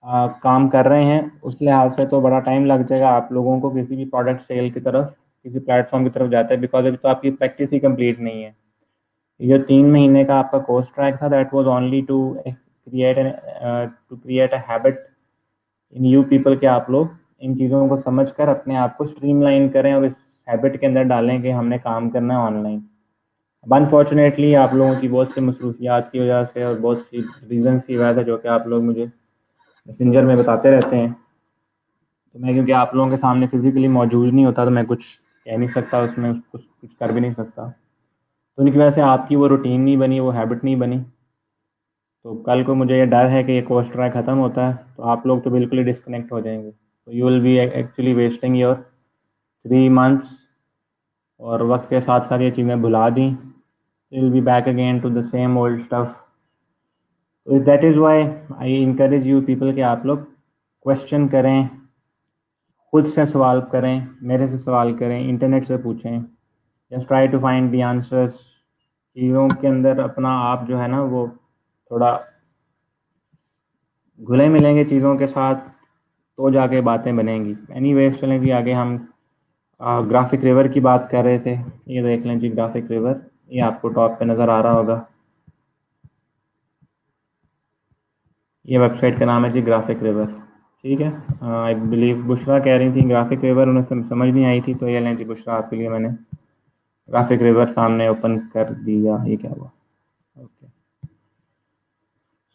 काम कर रहे हैं उस लिहाज से तो बड़ा टाइम लग जाएगा आप लोगों को किसी भी प्रोडक्ट सेल की तरफ, किसी प्लेटफॉर्म की तरफ जाते हैं, बिकॉज अभी तो आपकी प्रैक्टिस ही कंप्लीट नहीं है। ये 3 महीने का आपका कोर्स ट्रैक था, that was only to create a habit in you people के आप लोग इन चीज़ों को समझकर अपने आप को स्ट्रीमलाइन करें और इस हैबिट के अंदर डालें कि हमने काम करना है ऑनलाइन। अब अनफॉर्चुनेटली आप लोगों की बहुत सी मसरूफियात की वजह से और बहुत सी रीजन की वजह से, जो कि आप लोग मुझे मैसेंजर में बताते रहते हैं, तो मैं क्योंकि आप लोगों के सामने फिजिकली मौजूद नहीं होता तो मैं कुछ कह नहीं सकता, उसमें कुछ कर भी नहीं सकता। तो उनकी वजह से आपकी वो रूटीन नहीं बनी, वो हैबिट नहीं बनी। तो कल को मुझे ये डर है कि ये कोर्स ट्रैक ख़त्म होता है तो आप लोग तो बिल्कुल ही डिस्कनेक्ट हो जाएंगे, तो you will be actually wasting your 3 months और वक्त के साथ साथ ये चीज़ें भुला दी, will be back again to the same old stuff. तो that is why I encourage you people कि आप लोग क्वेश्चन करें, खुद से सवाल करें, मेरे से सवाल करें, इंटरनेट से पूछें, just try to find the answers. चीज़ों के अंदर अपना आप जो है ना वो थोड़ा घुले मिलेंगे चीज़ों के साथ तो जाके बातें बनेंगी। एनीवेज चलें जी आगे, हम ग्राफिक रिवर की बात कर रहे थे। ये देख लें जी ग्राफिक रिवर, ये आपको टॉप पे नज़र आ रहा होगा, ये वेबसाइट का नाम है जी ग्राफिक रिवर। ठीक है, आई बिलीव बुशरा कह रही थी ग्राफिक रिवर, उन्हें समझ नहीं आई थी, तो ये लें जी बुशरा आपके लिए मैंने ग्राफिक रिवर सामने ओपन कर दिया। ये क्या हुआ, ओके।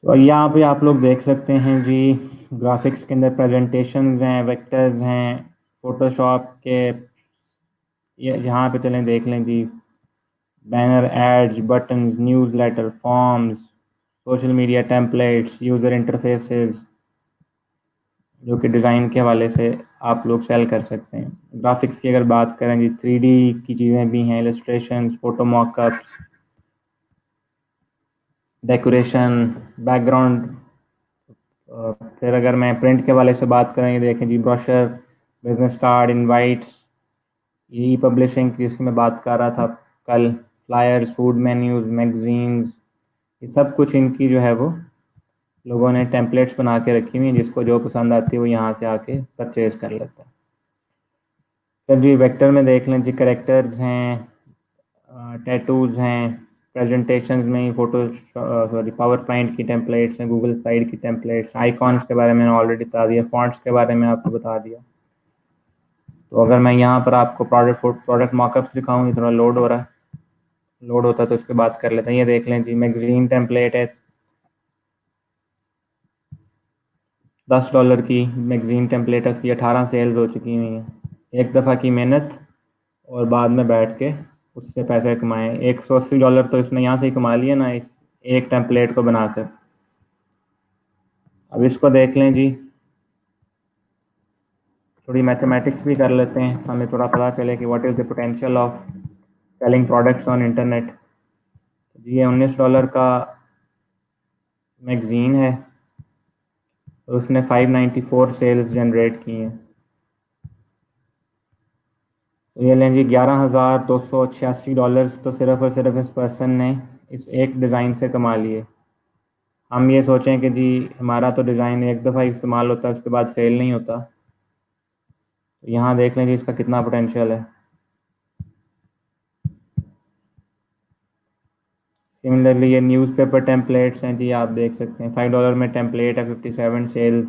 तो यहाँ पे आप लोग देख सकते हैं जी ग्राफिक्स के अंदर प्रेजेंटेशंस हैं, वेक्टर्स हैं, फोटोशॉप के, ये यहाँ पे चलें देख लें जी, banner, ads, buttons, newsletter, forms, social media templates, user interfaces, जो कि डिज़ाइन के हवाले से आप लोग सेल कर सकते हैं। ग्राफिक्स की अगर बात करें जी 3D की चीज़ें भी हैं, illustrations, photo mockups, decoration, background. फिर अगर मैं प्रिंट के वाले से बात करें, ये देखें जी ब्रोशर, बिजनेस कार्ड, इनवाइट्स, ई पब्लिशिंग की जिसमें बात कर रहा था कल, फ्लायर्स, फूड मेन्यूज़, मैगजीन्स, ये सब कुछ इनकी जो है वो लोगों ने टेम्पलेट्स बना के रखी हुई हैं, जिसको जो पसंद आती है वो यहाँ से आके परचेज़ कर लेता है। फिर जी वेक्टर में देख लें जी करेक्टर्स हैं, टैटूज़ हैं, प्रेजेंटेशंस में फ़ोटो सॉरी पावर पॉइंट की टेम्पलेट्स हैं, गूगल साइड की टेम्पलेट्स, आइकॉन्स के बारे में ऑलरेडी बता दिया, फॉन्ट्स के बारे में आपको बता दिया। तो अगर मैं यहाँ पर आपको प्रोडक्ट मॉकअप्स दिखाऊँ, ये थोड़ा लोड हो रहा है, लोड होता है तो उसके बाद कर लेते हैं। ये देख लें जी मैगजीन टेम्पलेट है, $10 की मैगजीन टेम्पलेट है, उसकी 18 सेल्स हो चुकी हुई हैं। एक दफ़ा की मेहनत और बाद में बैठ के उससे पैसे कमाए, $180 तो इसने यहाँ से ही कमा लिया ना, इस एक टेम्पलेट को बनाकर। अब इसको देख लें जी, थोड़ी मैथमेटिक्स भी कर लेते हैं, हमें थोड़ा पता चले कि what is the potential of selling products on internet. जी ये $19 का मैगजीन है और उसने 594 सेल्स जनरेट की हैं। तो ये लें जी $11,286 तो सिर्फ और सिर्फ इस पर्सन ने इस एक डिज़ाइन से कमा लिए। हम ये सोचें कि जी हमारा तो डिज़ाइन एक दफ़ा इस्तेमाल होता है, उसके बाद सेल नहीं होता, तो यहाँ देख लें जी इसका कितना पोटेंशियल है। सिमिलरली ये न्यूज़पेपर टेम्पलेट्स हैं जी, आप देख सकते हैं $5 में टेम्पलेट है, 57 sales,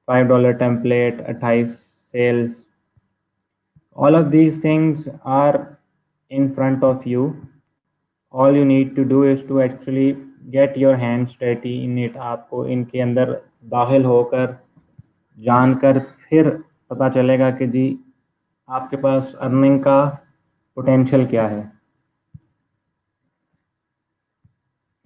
$5 template, 28 sales. All of these things are in front of you, all you need to do is to actually get your hands dirty in it। आपको इनके अंदर दाखिल होकर जानकर फिर पता चलेगा कि जी आपके पास अर्निंग का पोटेंशियल क्या है।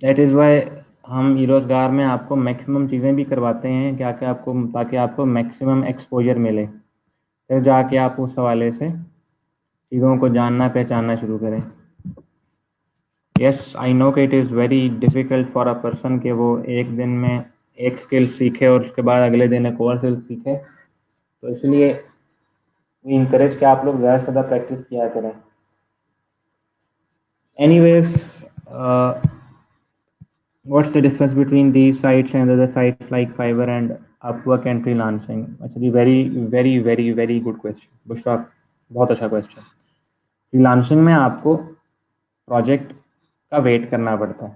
दैट इज़ वाई हम रोज़गार में आपको मैक्सिमम चीज़ें भी करवाते हैं, क्या क्या आपको, ताकि आपको मैक्सिमम एक्सपोजर मिले, फिर जाके आप उस हवाले से चीज़ों को जानना पहचानना शुरू करें। यस आई नो कि it is very difficult for a person कि वो एक दिन में एक स्किल सीखे और उसके बाद अगले दिन एक और स्किल सीखे, तो इसलिए इनकरेज कि आप लोग ज़्यादा से ज़्यादा प्रैक्टिस किया करें। Anyways what's the difference between these sites and other sites like Fiverr and Upwork and freelancing. अच्छा जी, very very very very good question Bushra, बहुत अच्छा क्वेश्चन। फ्रीलांसिंग में आपको प्रोजेक्ट का वेट करना पड़ता है।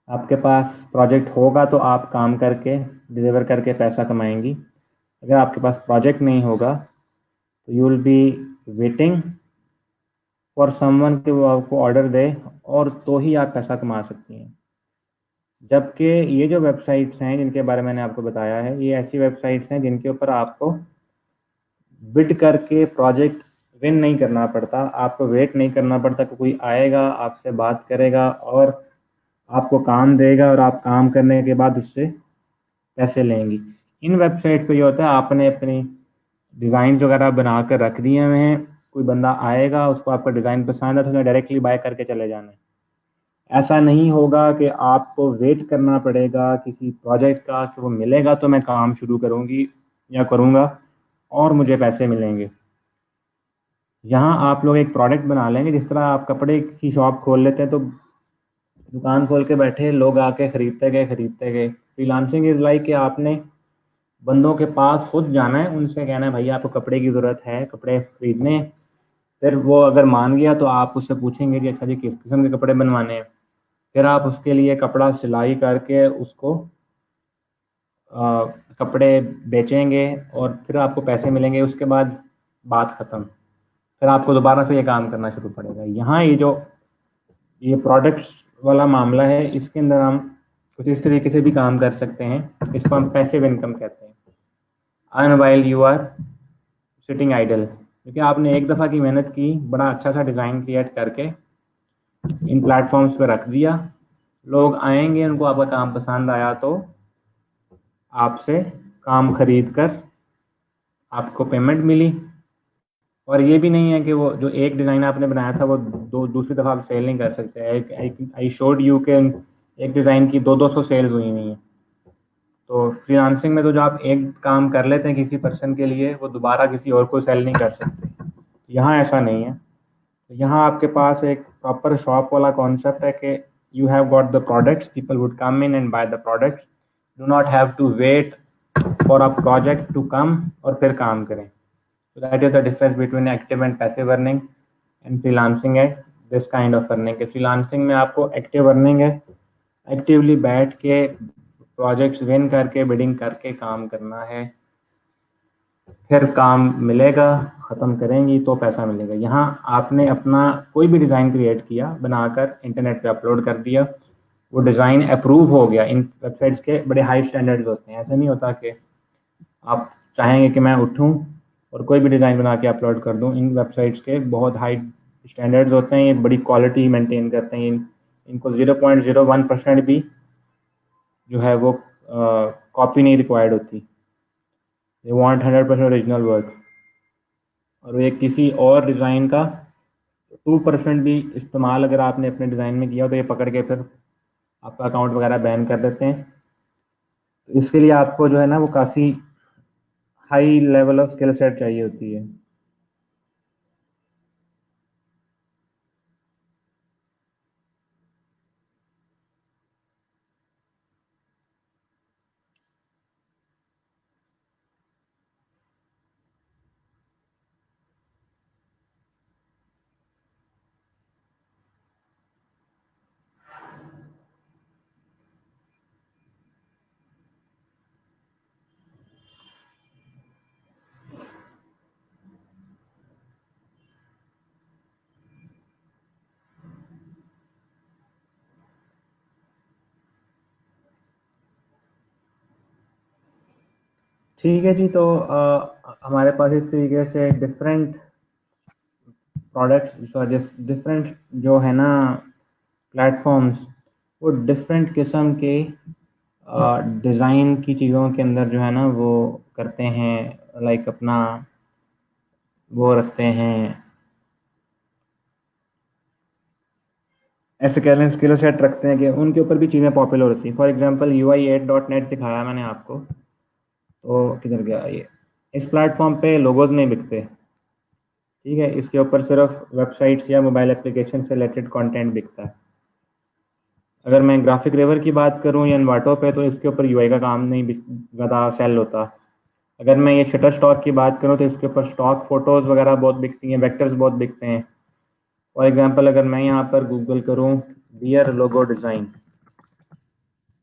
आपके पास प्रोजेक्ट होगा तो आप काम करके डिलीवर करके पैसा कमाएंगी। अगर आपके पास प्रोजेक्ट नहीं होगा तो you will be waiting for someone कि वो आपको ऑर्डर दे, और तो ही आप पैसा कमा सकती हैं। जबकि ये जो वेबसाइट्स हैं जिनके बारे में मैंने आपको बताया है, ये ऐसी वेबसाइट्स हैं जिनके ऊपर आपको बिड करके प्रोजेक्ट विन नहीं करना पड़ता। आपको वेट नहीं करना पड़ता कि कोई आएगा आपसे बात करेगा और आपको काम देगा और आप काम करने के बाद उससे पैसे लेंगी। इन वेबसाइट पे ये होता है, आपने अपनी डिज़ाइन वगैरह बना कर रख दिए हुए हैं, कोई बंदा आएगा, उसको आपका डिज़ाइन पसंद है तो उसने डायरेक्टली बाय करके चले जाना है। ऐसा नहीं होगा कि आपको वेट करना पड़ेगा किसी प्रोजेक्ट का कि वो मिलेगा तो मैं काम शुरू करूँगी या करूँगा और मुझे पैसे मिलेंगे। यहाँ आप लोग एक प्रोडक्ट बना लेंगे, जिस तरह आप कपड़े की शॉप खोल लेते हैं तो दुकान खोल के बैठे, लोग आके खरीदते गए खरीदते गए। फ्रीलांसिंग इज़ लाइक कि आपने बंदों के पास खुद जाना है, उनसे कहना है भैया आपको कपड़े की ज़रूरत है, कपड़े खरीदने हैं। फिर वो अगर मान गया तो आप उससे पूछेंगे कि अच्छा जी किस किस्म के कपड़े बनवाने हैं। फिर आप उसके लिए कपड़ा सिलाई करके उसको कपड़े बेचेंगे और फिर आपको पैसे मिलेंगे। उसके बाद बात ख़त्म, फिर आपको दोबारा से ये काम करना शुरू पड़ेगा। यहाँ ये प्रोडक्ट्स वाला मामला है, इसके अंदर हम कुछ इस तरीके से भी काम कर सकते हैं, इसको हम पैसिव इनकम कहते हैं। Earn while you are sitting idle, क्योंकि आपने एक दफ़ा की मेहनत की, बड़ा अच्छा सा डिज़ाइन क्रिएट करके इन प्लेटफॉर्म्स पे रख दिया, लोग आएंगे, उनको आपका काम पसंद आया तो आपसे काम खरीद कर आपको पेमेंट मिली। और ये भी नहीं है कि वो जो एक डिज़ाइन आपने बनाया था वो दूसरी दफ़ा आप सेल नहीं कर सकते। आई शोड यू के एक डिज़ाइन की 200 सेल्स हुई हुई हैं। तो फ्रीलांसिंग में तो जो आप एक काम कर लेते हैं किसी पर्सन के लिए, वो दोबारा किसी और को सेल नहीं कर सकते। यहाँ ऐसा नहीं है। यहाँ आपके पास एक प्रॉपर शॉप वाला कॉन्सेप्ट है कि you have got the products, people would come in and buy the products, do not have to wait for a project to come और फिर काम करें। So that is the difference between active and passive earning and freelancing है this kind of earning के। freelancing में आपको active earning है, actively बैठ के प्रोजेक्ट्स विन करके बिडिंग करके काम करना है, फिर काम मिलेगा, ख़त्म करेंगी तो पैसा मिलेगा। यहाँ आपने अपना कोई भी डिज़ाइन क्रिएट किया, बनाकर इंटरनेट पे अपलोड कर दिया, वो डिज़ाइन अप्रूव हो गया। इन वेबसाइट्स के बड़े हाई स्टैंडर्ड्स होते हैं, ऐसा नहीं होता कि आप चाहेंगे कि मैं उठूं और कोई भी डिज़ाइन बना के अपलोड कर दूं। इन वेबसाइट्स के बहुत हाई स्टैंडर्ड्स होते हैं, ये बड़ी क्वालिटी मेंटेन करते हैं। इनको 0.01% भी जो है वो कॉपी नहीं रिक्वायर्ड होती। They want 100% original work. और ये किसी और डिज़ाइन का 2% भी इस्तेमाल अगर आपने अपने डिज़ाइन में किया तो ये पकड़ के फिर आपका अकाउंट वगैरह बैन कर देते हैं। तो इसके लिए आपको जो है ना वो काफ़ी high level of skill set चाहिए होती है। ठीक है जी, तो हमारे पास इस तरीके से डिफरेंट प्रोडक्ट्स, डिफरेंट जो है ना प्लेटफॉर्म्स, वो डिफरेंट किस्म के डिज़ाइन की चीज़ों के अंदर जो है ना वो करते हैं, लाइक अपना वो रखते हैं, ऐसे कह लें स्किल सेट रखते हैं कि उनके ऊपर भी चीज़ें पॉपुलर होती हैं। फॉर एग्जांपल UI8.net दिखाया मैंने आपको, तो किधर गया ये, इस प्लेटफॉर्म पे लोगोज नहीं बिकते, ठीक है, इसके ऊपर सिर्फ वेबसाइट्स या मोबाइल एप्लीकेशन से रिलेटेड कंटेंट बिकता है। अगर मैं ग्राफिक रिवर की बात करूँ या इन्वाटो पे, तो इसके ऊपर यूआई का काम नहीं ज़्यादा सेल होता। अगर मैं ये शटर स्टॉक की बात करूँ तो इसके ऊपर स्टॉक फोटोज़ वगैरह बहुत बिकती हैं, वेक्टर्स बहुत बिकते हैं। फॉर एग्जांपल अगर मैं यहाँ पर गूगल करूँ बियर लोगो डिज़ाइन,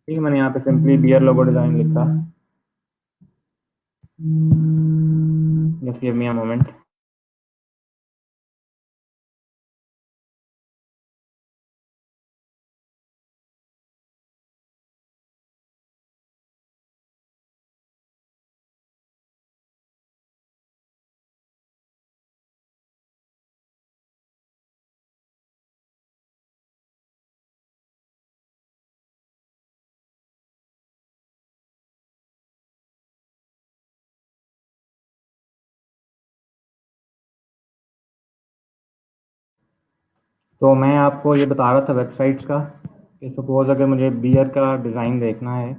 ठीक है, मैंने यहाँ पे सिंपली बियर लोगो डिज़ाइन लिखा। Just give me a moment. तो मैं आपको ये बता रहा था वेबसाइट्स का, कि सपोज अगर मुझे बियर का डिज़ाइन देखना है,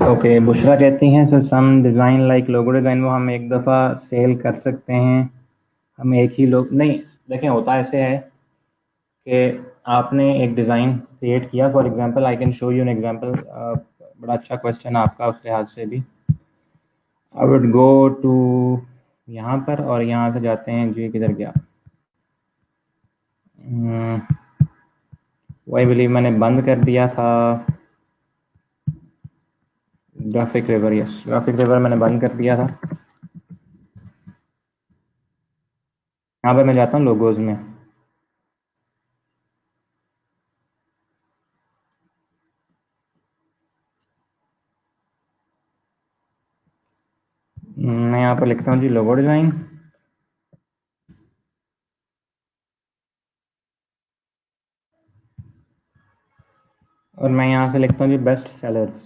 ओके, बुशरा कहती हैं सर सम डिज़ाइन लाइक लोगो डिज़ाइन वो हम एक दफ़ा सेल कर सकते हैं, हम एक ही लोग नहीं। देखें, होता ऐसे है कि आपने एक डिज़ाइन क्रिएट किया। For example I can show you an example. बड़ा अच्छा क्वेश्चन है आपका उस लिहाज से भी। आई वुड गो टू यहाँ पर, और यहाँ से जाते हैं जी, किधर गया, वही बिलीव मैंने बंद कर दिया था, graphic river. Yes, graphic river मैंने बंद कर दिया था। यहाँ पर मैं जाता हूँ लोगोज में। मैं यहाँ पर लिखता हूँ जी लोगो डिज़ाइन, और मैं यहाँ से लिखता हूँ जी बेस्ट सेलर्स।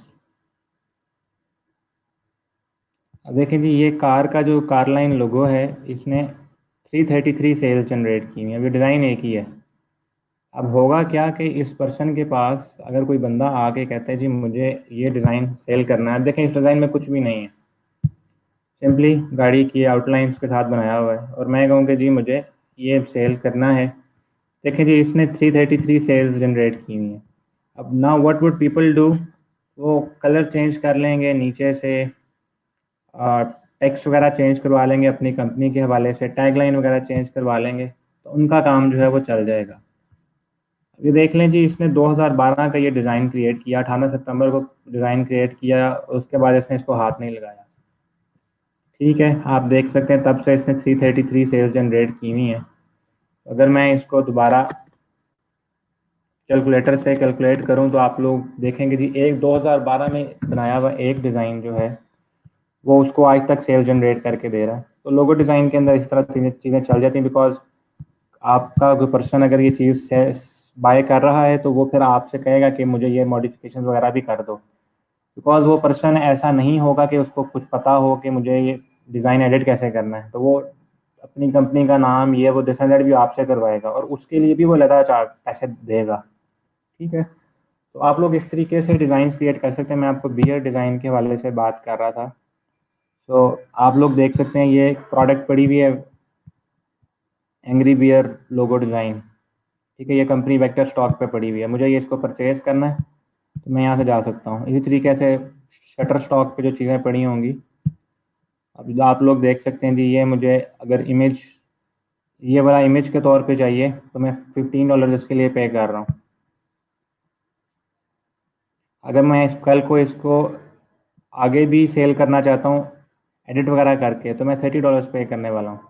अब देखिए जी, ये कार का जो कार लाइन लोगो है, इसने 333 सेल्स जनरेट की हुई है। अभी डिज़ाइन एक ही है। अब होगा क्या कि इस पर्सन के पास अगर कोई बंदा आके कहता है जी मुझे ये डिज़ाइन सेल करना है, देखें इस डिज़ाइन में कुछ भी नहीं है, सिंपली गाड़ी की आउटलाइंस के साथ बनाया हुआ है, और मैं कहूँ कि जी मुझे ये सेल करना है। देखें जी, इसने 333 सेल्स जनरेट की हुई हैं। अब now what would people do, वो कलर चेंज कर लेंगे, नीचे से टेक्स्ट वगैरह चेंज करवा लेंगे अपनी कंपनी के हवाले से, टैगलाइन वगैरह चेंज करवा लेंगे, तो उनका काम जो है वो चल जाएगा। ये देख लें जी, इसने 2012 का ये डिज़ाइन क्रिएट किया, 18 सितंबर को डिज़ाइन क्रिएट किया, उसके बाद इसने इसको हाथ नहीं लगाया। ठीक है, आप देख सकते हैं तब से इसने 333 सेल्स जनरेट की हुई हैं। अगर मैं इसको दोबारा कैलकुलेटर से कैलकुलेट करूं तो आप लोग देखेंगे जी, एक 2012 में बनाया हुआ एक डिज़ाइन जो है वो उसको आज तक सेल जनरेट करके दे रहा है। तो लोगो डिज़ाइन के अंदर इस तरह चीज़ें चल जाती हैं, बिकॉज आपका कोई पर्सन अगर ये चीज़ बाय कर रहा है तो वो फिर आपसे कहेगा कि मुझे ये मॉडिफिकेशन वगैरह भी कर दो, बिकॉज वो पर्सन ऐसा नहीं होगा कि उसको कुछ पता हो कि मुझे ये डिज़ाइन एडिट कैसे करना है, तो वो अपनी कंपनी का नाम ये वो दिस एंड दैट भी आपसे करवाएगा, और उसके लिए भी वो लगा पैसे देगा। ठीक है, तो आप लोग इस तरीके से डिज़ाइन क्रिएट कर सकते हैं। मैं आपको बियर डिज़ाइन के हवाले से बात कर रहा था। तो आप लोग देख सकते हैं ये प्रोडक्ट पड़ी हुई है, एंग्री बियर लोगो डिज़ाइन। ठीक है, ये कंपनी वेक्टर स्टॉक पे पड़ी हुई है, मुझे ये इसको परचेज़ करना है, तो मैं यहाँ से जा सकता हूँ। इसी तरीके से शटर स्टॉक पे जो चीज़ें पड़ी होंगी अब जो आप लोग देख सकते हैं जी, ये मुझे अगर इमेज, ये वाला इमेज के तौर पे चाहिए तो मैं $15 इसके लिए पे कर रहा हूँ। अगर मैं कल को इसको आगे भी सेल करना चाहता हूँ एडिट वगैरह करके, तो मैं $30 पे करने वाला हूँ।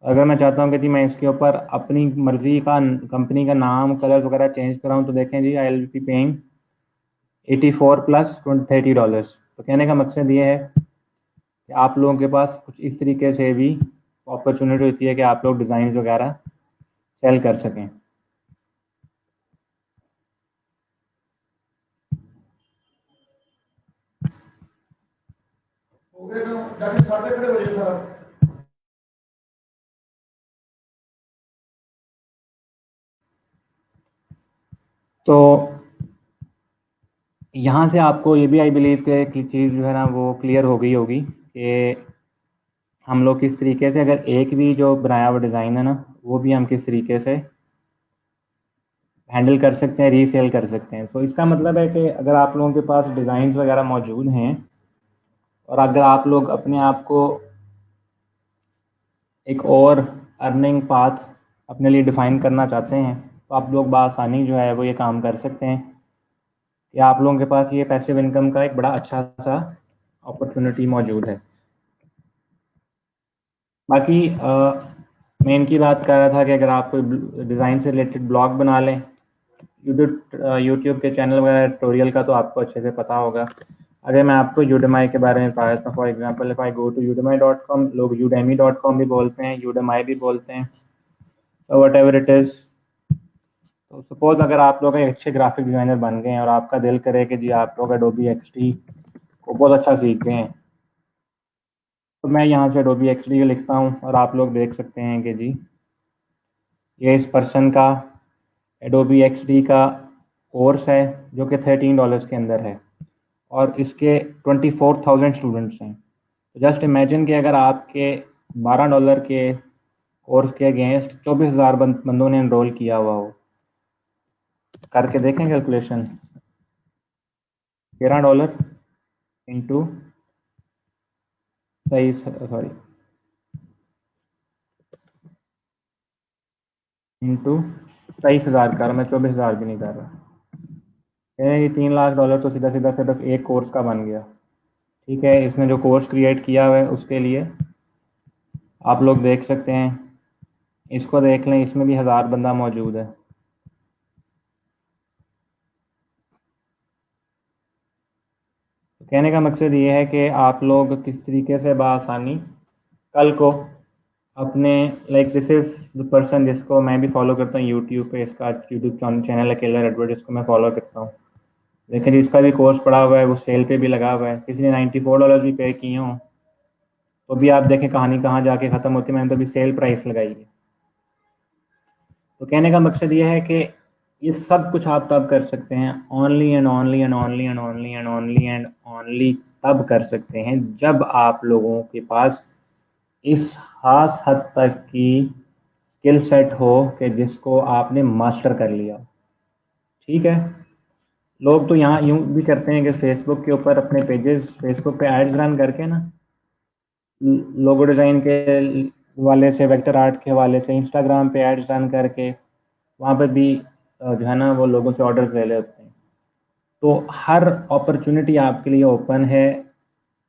अगर मैं चाहता हूँ कि जी मैं इसके ऊपर अपनी मर्ज़ी का कंपनी का नाम कलर वगैरह चेंज कराऊँ, तो देखें जी, I will be paying 84 plus $30। तो कहने का मकसद ये है कि आप लोगों के पास कुछ इस तरीके से भी अपॉर्चुनिटी होती है कि आप लोग डिज़ाइन वगैरह सेल कर सकें। तो यहाँ से आपको ये भी आई बिलीव कि चीज़ जो है ना वो क्लियर हो गई होगी कि हम लोग किस तरीके से, अगर एक भी जो बनाया हुआ डिज़ाइन है ना, वो भी हम किस तरीके से हैंडल कर सकते हैं, रीसेल कर सकते हैं। तो इसका मतलब है कि अगर आप लोगों के पास डिज़ाइन वगैरह मौजूद हैं और अगर आप लोग अपने आप को एक और अर्निंग पाथ अपने लिए डिफ़ाइन करना चाहते हैं, तो आप लोग बआसानी जो है वो ये काम कर सकते हैं कि आप लोगों के पास ये पैसिव इनकम का एक बड़ा अच्छा सा अपॉर्चुनिटी मौजूद है। बाकी मैं इनकी बात कर रहा था कि अगर आप कोई डिज़ाइन से रिलेटेड ब्लॉग बना लें, यूट्यूब के चैनल वगैरह ट्यूटोरियल का तो आपको अच्छे से पता होगा। अगर मैं आपको यूडेमाई के बारे में बताया था, for example if I go to udemy.com, लोग udemy.com भी बोलते हैं, यूडेमाई भी बोलते हैं, तो वट एवर इट इज़। तो सपोज़ अगर आप लोग एक अच्छे ग्राफिक डिज़ाइनर बन गए हैं और आपका दिल करे कि जी आप लोग एडोबी एक्सडी को बहुत अच्छा सीख गए हैं, तो मैं यहाँ से एडोबी एक्सडी लिखता हूँ और आप लोग देख सकते हैं कि जी ये इस पर्सन का एडोबी एक्सडी का कोर्स है जो कि $13 के अंदर है और इसके 24,000 स्टूडेंट्स हैं। तो जस्ट इमेजिन कि अगर आपके $12 के कोर्स के अगेंस्ट 24,000 बंदों ने इनरोल किया हुआ हो, करके देखें कैलकुलेशन। $13 इंटू 23, सॉरी, इंटू 23,000 कर, मैं 24,000 भी नहीं कर रहा। ये $3 लाख तो सीधा सीधा सिर्फ एक कोर्स का बन गया। ठीक है, इसने जो कोर्स क्रिएट किया हुआ है उसके लिए आप लोग देख सकते हैं, इसको देख लें, इसमें भी 1000 बंदा मौजूद है। तो कहने का मकसद ये है कि आप लोग किस तरीके से बआसानी कल को अपने, like this is the person जिसको मैं भी फॉलो करता हूँ यूट्यूब पे, इसका यूट्यूब चैनल है किलर एडवर्ड, जिसको मैं फॉलो करता हूँ। लेकिन इसका भी कोर्स पड़ा हुआ है, वो सेल पे भी लगा हुआ है, किसी ने $94 भी पे किए हों, तो भी आप देखें कहानी कहाँ जाके ख़त्म होती है। मैंने तो अभी सेल प्राइस लगाई है। तो कहने का मकसद ये है कि ये सब कुछ आप तब कर सकते हैं, only and only and only and only and only and only तब कर सकते हैं जब आप लोगों के पास इस खास हद तक की स्किल सेट हो कि जिसको आपने मास्टर कर लिया। ठीक है, लोग तो यहाँ यूँ भी करते हैं कि फेसबुक के ऊपर अपने पेजेस, फेसबुक पे एड्स रन करके ना, लोगो डिज़ाइन के वाले से, वेक्टर आर्ट के वाले से, इंस्टाग्राम पे एड्स रन करके वहाँ पर भी जो है ना वो लोगों से ऑर्डर ले लेते हैं। तो हर अपॉर्चुनिटी आपके लिए ओपन है,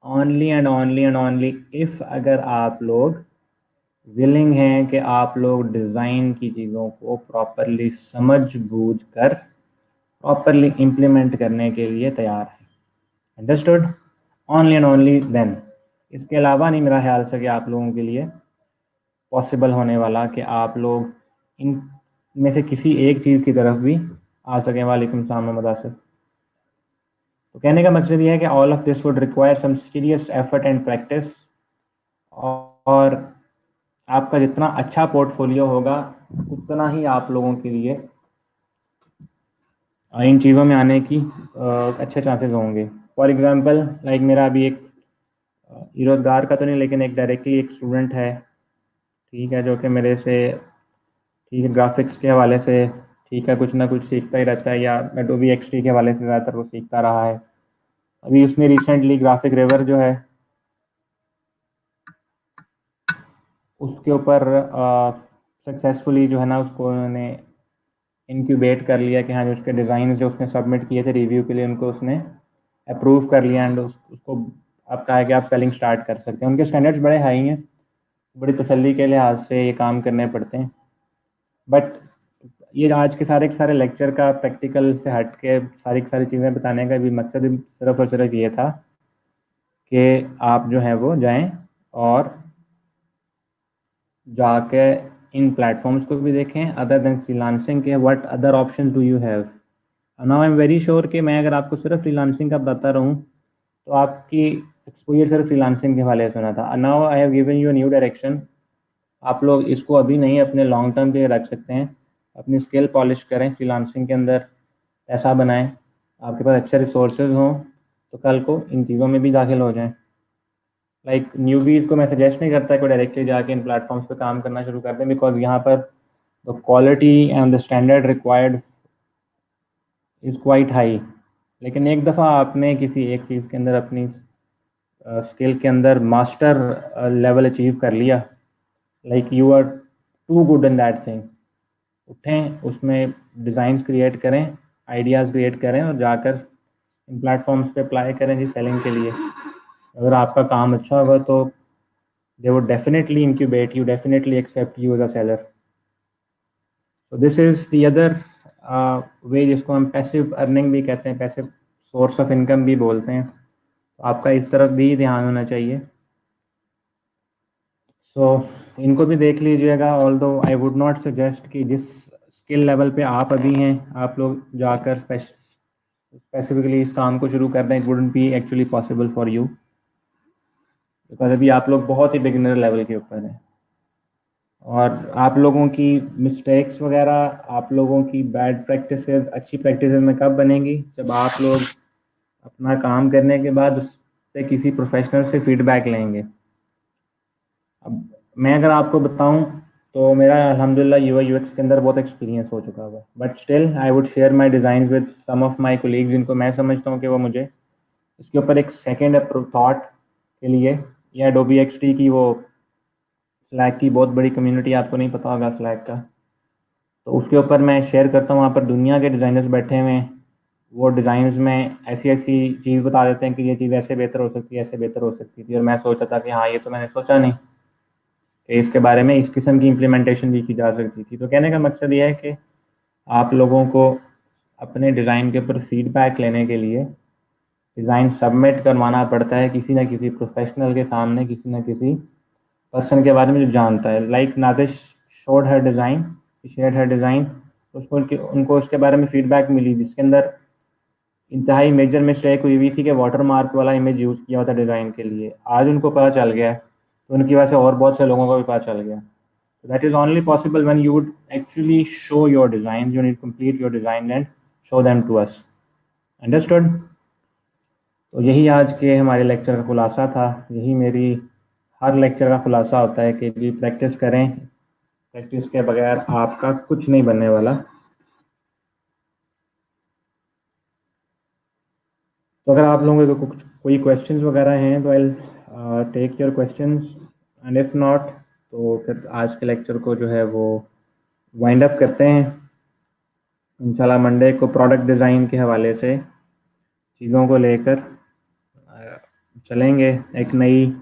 only and only and only if अगर आप लोग विलिंग हैं कि आप लोग डिज़ाइन की चीज़ों को प्रॉपरली समझ बूझ कर प्रॉपरली इम्प्लीमेंट करने के लिए तैयार हैं। Understood? Only and only then. इसके अलावा नहीं मेरा ख्याल से कि आप लोगों के लिए पॉसिबल होने वाला कि आप लोग इन में से किसी एक चीज़ की तरफ भी आ सकें। वालेकुम सलाम मोहम्मद आसिफ। तो कहने का मकसद ये है कि all of this would require some serious effort and practice, और आपका जितना अच्छा पोर्टफोलियो होगा उतना ही आप लोगों के लिए इन चीज़ों में आने की अच्छे चांसेस होंगे। फॉर एग्ज़ाम्पल लाइक मेरा अभी एक रोज़गार का तो नहीं, लेकिन एक डायरेक्टली एक स्टूडेंट है, ठीक है, जो कि मेरे से, ठीक है, ग्राफिक्स के हवाले से, ठीक है, कुछ ना कुछ सीखता ही रहता है, या एडोबी एक्सडी के हवाले से ज़्यादातर वो सीखता रहा है। अभी उसने रिसेंटली ग्राफिक रिवर जो है उसके ऊपर सक्सेसफुली जो है ना उसको उन्होंने इंक्यूबेट कर लिया कि हाँ जो उसके डिज़ाइन जो उसने सबमिट किए थे रिव्यू के लिए उनको उसने अप्रूव कर लिया एंड उसको अब कहा है कि आप सेलिंग स्टार्ट कर सकते हैं। उनके स्टैंडर्ड्स बड़े हाई हैं, बड़ी तसल्ली के लिहाज से ये काम करने पड़ते हैं। बट ये आज के सारे लेक्चर का प्रैक्टिकल से हट के सारी सारी चीज़ें बताने का भी मकसद सिर्फ और सिर्फ ये था कि आप जो है वो जाएं और जाके इन प्लेटफॉर्म्स को भी देखें। अदर देन फ्रीलांसिंग के what other option do you have. Now I am very sure कि मैं अगर आपको सिर्फ फ्रीलांसिंग का बताता रहूँ तो आपकी एक्सपोजर सिर्फ फ्रीलांसिंग के हवाले से सुना था। Now I have given you new direction. आप लोग इसको अभी नहीं अपने लॉन्ग टर्म के लिए रख सकते हैं, अपनी स्किल पॉलिश करें, फ्रीलांसिंग के अंदर पैसा बनाएं, आपके पास अच्छे रिसोर्सेज हों तो कल को इन चीज़ों में भी दाखिल हो जाएं। लाइक न्यूबीज़ को मैं सजेस्ट नहीं करता कि डायरेक्टली जाके इन प्लेटफॉर्म्स पे काम करना शुरू कर दें, बिकॉज यहाँ पर the quality and the standard required is quite high. लेकिन एक दफ़ा आपने किसी एक चीज़ के अंदर अपनी स्किल के अंदर मास्टर लेवल अचीव कर लिया, like you are too good in that thing, उठें उसमें डिज़ाइंस क्रिएट करें, आइडियाज़ क्रिएट करें और जाकर इन प्लेटफॉर्म्स पे अप्लाई करें जी सेलिंग के लिए। अगर आपका काम अच्छा होगा तो they would definitely incubate you, definitely accept you as a seller. So this is the other way जिसको हम पैसिव अर्निंग भी कहते हैं, पैसिव सोर्स ऑफ इनकम भी बोलते हैं। तो आपका इस तरफ भी ध्यान होना चाहिए। सो इनको भी देख लीजिएगा, although I would not suggest कि जिस स्किल लेवल पे आप अभी हैं आप लोग जाकर स्पेसिफिकली इस काम को शुरू कर दें। It wouldn't be actually possible for you, because अभी आप लोग बहुत ही बिगिनर लेवल के ऊपर हैं और आप लोगों की मिस्टेक्स वगैरह, आप लोगों की बैड प्रैक्टिसेस अच्छी प्रैक्टिसेस में कब बनेंगी, जब आप लोग अपना काम करने के बाद उस पे किसी प्रोफेशनल से फीडबैक लेंगे। अब मैं अगर आपको बताऊं तो मेरा अल्हम्दुलिल्लाह यूआई यूएक्स के अंदर बहुत एक्सपीरियंस हो चुका हुआ है, but still I would share my design with some of my colleagues जिनको मैं समझता हूं कि वो मुझे इसके ऊपर एक सेकेंड थॉट के लिए, या एडोबी एक्सटी की वो स्लैक की बहुत बड़ी कम्युनिटी, आपको नहीं पता होगा स्लैक का, तो उसके ऊपर मैं शेयर करता हूँ। वहाँ पर दुनिया के डिज़ाइनर्स बैठे हुए हैं, वो डिज़ाइंस में ऐसी ऐसी चीज़ बता देते हैं कि ये चीज़ ऐसे बेहतर हो सकती है, ऐसे बेहतर हो सकती थी, और मैं सोचा था कि हाँ ये तो मैंने सोचा नहीं कि इसके बारे में इस किस्म की इम्प्लीमेंटेशन भी की जा सकती थी। तो कहने का मकसद ये है कि आप लोगों को अपने डिज़ाइन के ऊपर फीडबैक लेने के लिए डिज़ाइन सबमिट करवाना पड़ता है किसी न किसी प्रोफेशनल के सामने, किसी न किसी पर्सन के बारे में जो जानता है। Like Nazish showed her design, shared her design, उसको उनको उसके बारे में फीडबैक मिली जिसके अंदर इंतहाई मेजर मिस्टेक हुई हुई थी कि वाटर मार्क वाला इमेज यूज़ किया होता डिज़ाइन के लिए। आज उनको पता चल गया है, तो उनकी वजह से और बहुत से लोगों को भी पता चल गया। That is only possible when you would actually show your design, you need complete your design and show them to us. Understood? तो यही आज के हमारे लेक्चर का खुलासा था, यही मेरी हर लेक्चर का खुलासा होता है कि जी प्रैक्टिस करें, प्रैक्टिस के बगैर आपका कुछ नहीं बनने वाला। तो अगर आप लोगों को कुछ कोई क्वेश्चंस वगैरह हैं तो I take your questions, and if not तो फिर आज के लेक्चर को जो है वो वाइंड अप करते हैं। इंशाल्लाह मंडे को प्रोडक्ट डिज़ाइन के हवाले से चीज़ों को लेकर चलेंगे, एक नई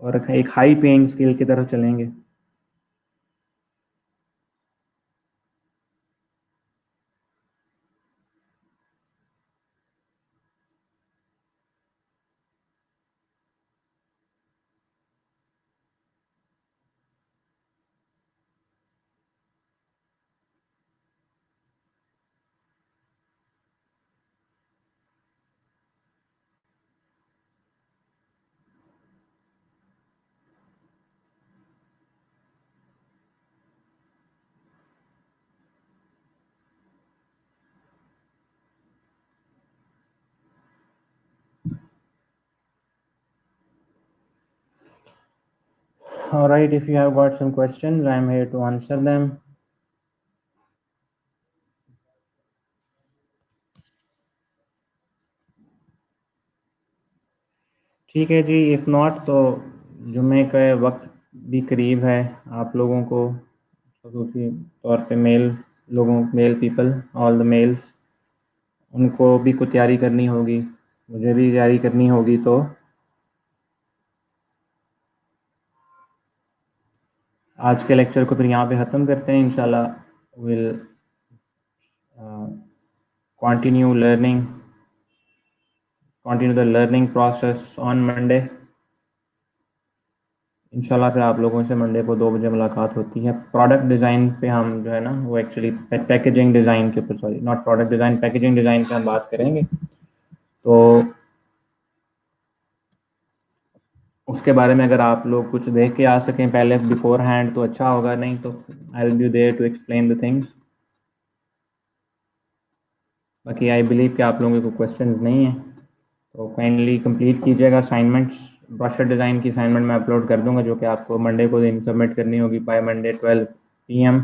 और एक हाई पेइंग स्किल की तरफ चलेंगे। All right, if you have got some questions, I am here to answer them. ठीक है जी, इफ़ नॉट तो जुमे का वक्त भी करीब है आप लोगों को, खसूसी तौर पे male people, all the males, उनको भी कुछ तैयारी करनी होगी, मुझे भी तैयारी करनी होगी। तो आज के लेक्चर को फिर यहाँ पे ख़त्म करते हैं। इंशाल्लाह will continue the learning process on Monday। इंशाल्लाह फिर आप लोगों से मंडे को 2 बजे मुलाकात होती है। प्रोडक्ट डिज़ाइन पे हम जो है ना वो एक्चुअली पैकेजिंग डिज़ाइन के ऊपर, sorry not product design, packaging design पे हम बात करेंगे। तो उसके बारे में अगर आप लोग कुछ देख के आ सकें पहले बिफोर हैंड तो अच्छा होगा, नहीं तो I will be there to explain the things. बाकी आई बिलीव कि आप लोगों को क्वेश्चन नहीं है, तो काइंडली कंप्लीट कीजिएगा असाइनमेंट्स। ब्रोशर डिज़ाइन की असाइनमेंट मैं अपलोड कर दूंगा, जो कि आपको मंडे को दिन सबमिट करनी होगी बाय मंडे 12 PM।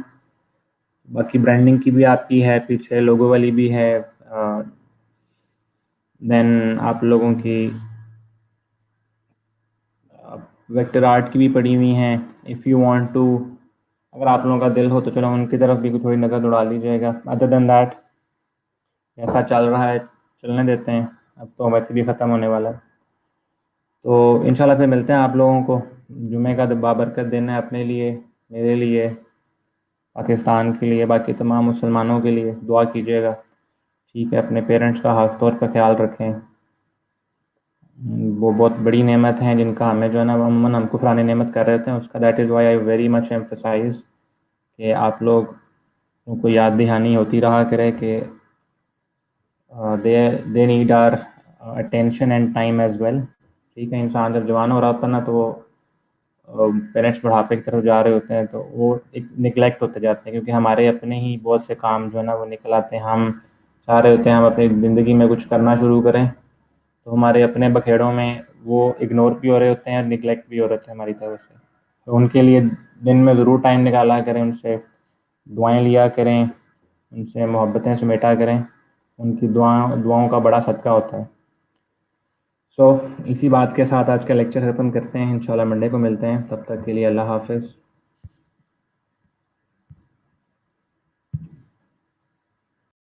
बाकी ब्रांडिंग की भी आपकी है, पीछे लोगो वाली भी है, देन आप लोगों की वेक्टर आर्ट की भी पड़ी हुई हैं। इफ़ यू वांट टू, अगर आप लोगों का दिल हो तो चलो उनकी तरफ भी थोड़ी नज़र दौड़ा लीजिएगा। अदर देन दैट ऐसा चल रहा है, चलने देते हैं, अब तो वैसे भी ख़त्म होने वाला है। तो इंशाल्लाह फिर मिलते हैं आप लोगों को। जुमे का बाबरकत दिन है अपने लिए, मेरे लिए, पाकिस्तान के लिए, बाकी तमाम मुसलमानों के लिए दुआ कीजिएगा। ठीक है, अपने पेरेंट्स का खास तौर पर ख्याल रखें, वो बहुत बड़ी नेमत हैं जिनका हमें जो है ना अमूमन हम कुफरानी नेमत कर रहे थे उसका। That is why I very much emphasise कि आप लोग को याद दहानी होती रहा करे कि they need our attention and time as well. ठीक है, इंसान जब जवान हो रहा होता है ना तो वो पेरेंट्स बुढ़ापे की तरफ जा रहे होते हैं तो वो एक निगलेक्ट होते जाते हैं, क्योंकि हमारे अपने ही बहुत से काम जो है ना वो निकल आते हैं। हम चाह रहे होते हैं हम अपनी ज़िंदगी में कुछ करना शुरू करें, तो हमारे अपने बखेड़ों में वो इग्नोर भी हो रहे होते हैं और निगलेक्ट भी हो रहे होते हैं हमारी तरफ से। तो उनके लिए दिन में ज़रूर टाइम निकाला करें, उनसे दुआएं लिया करें, उनसे मोहब्बतें समेटा करें, उनकी दुआओं का बड़ा सदका होता है। इसी बात के साथ आज का लेक्चर ख़त्म करते हैं। इंशाल्लाह मंडे को मिलते हैं, तब तक के लिए अल्लाह हाफ़िज़।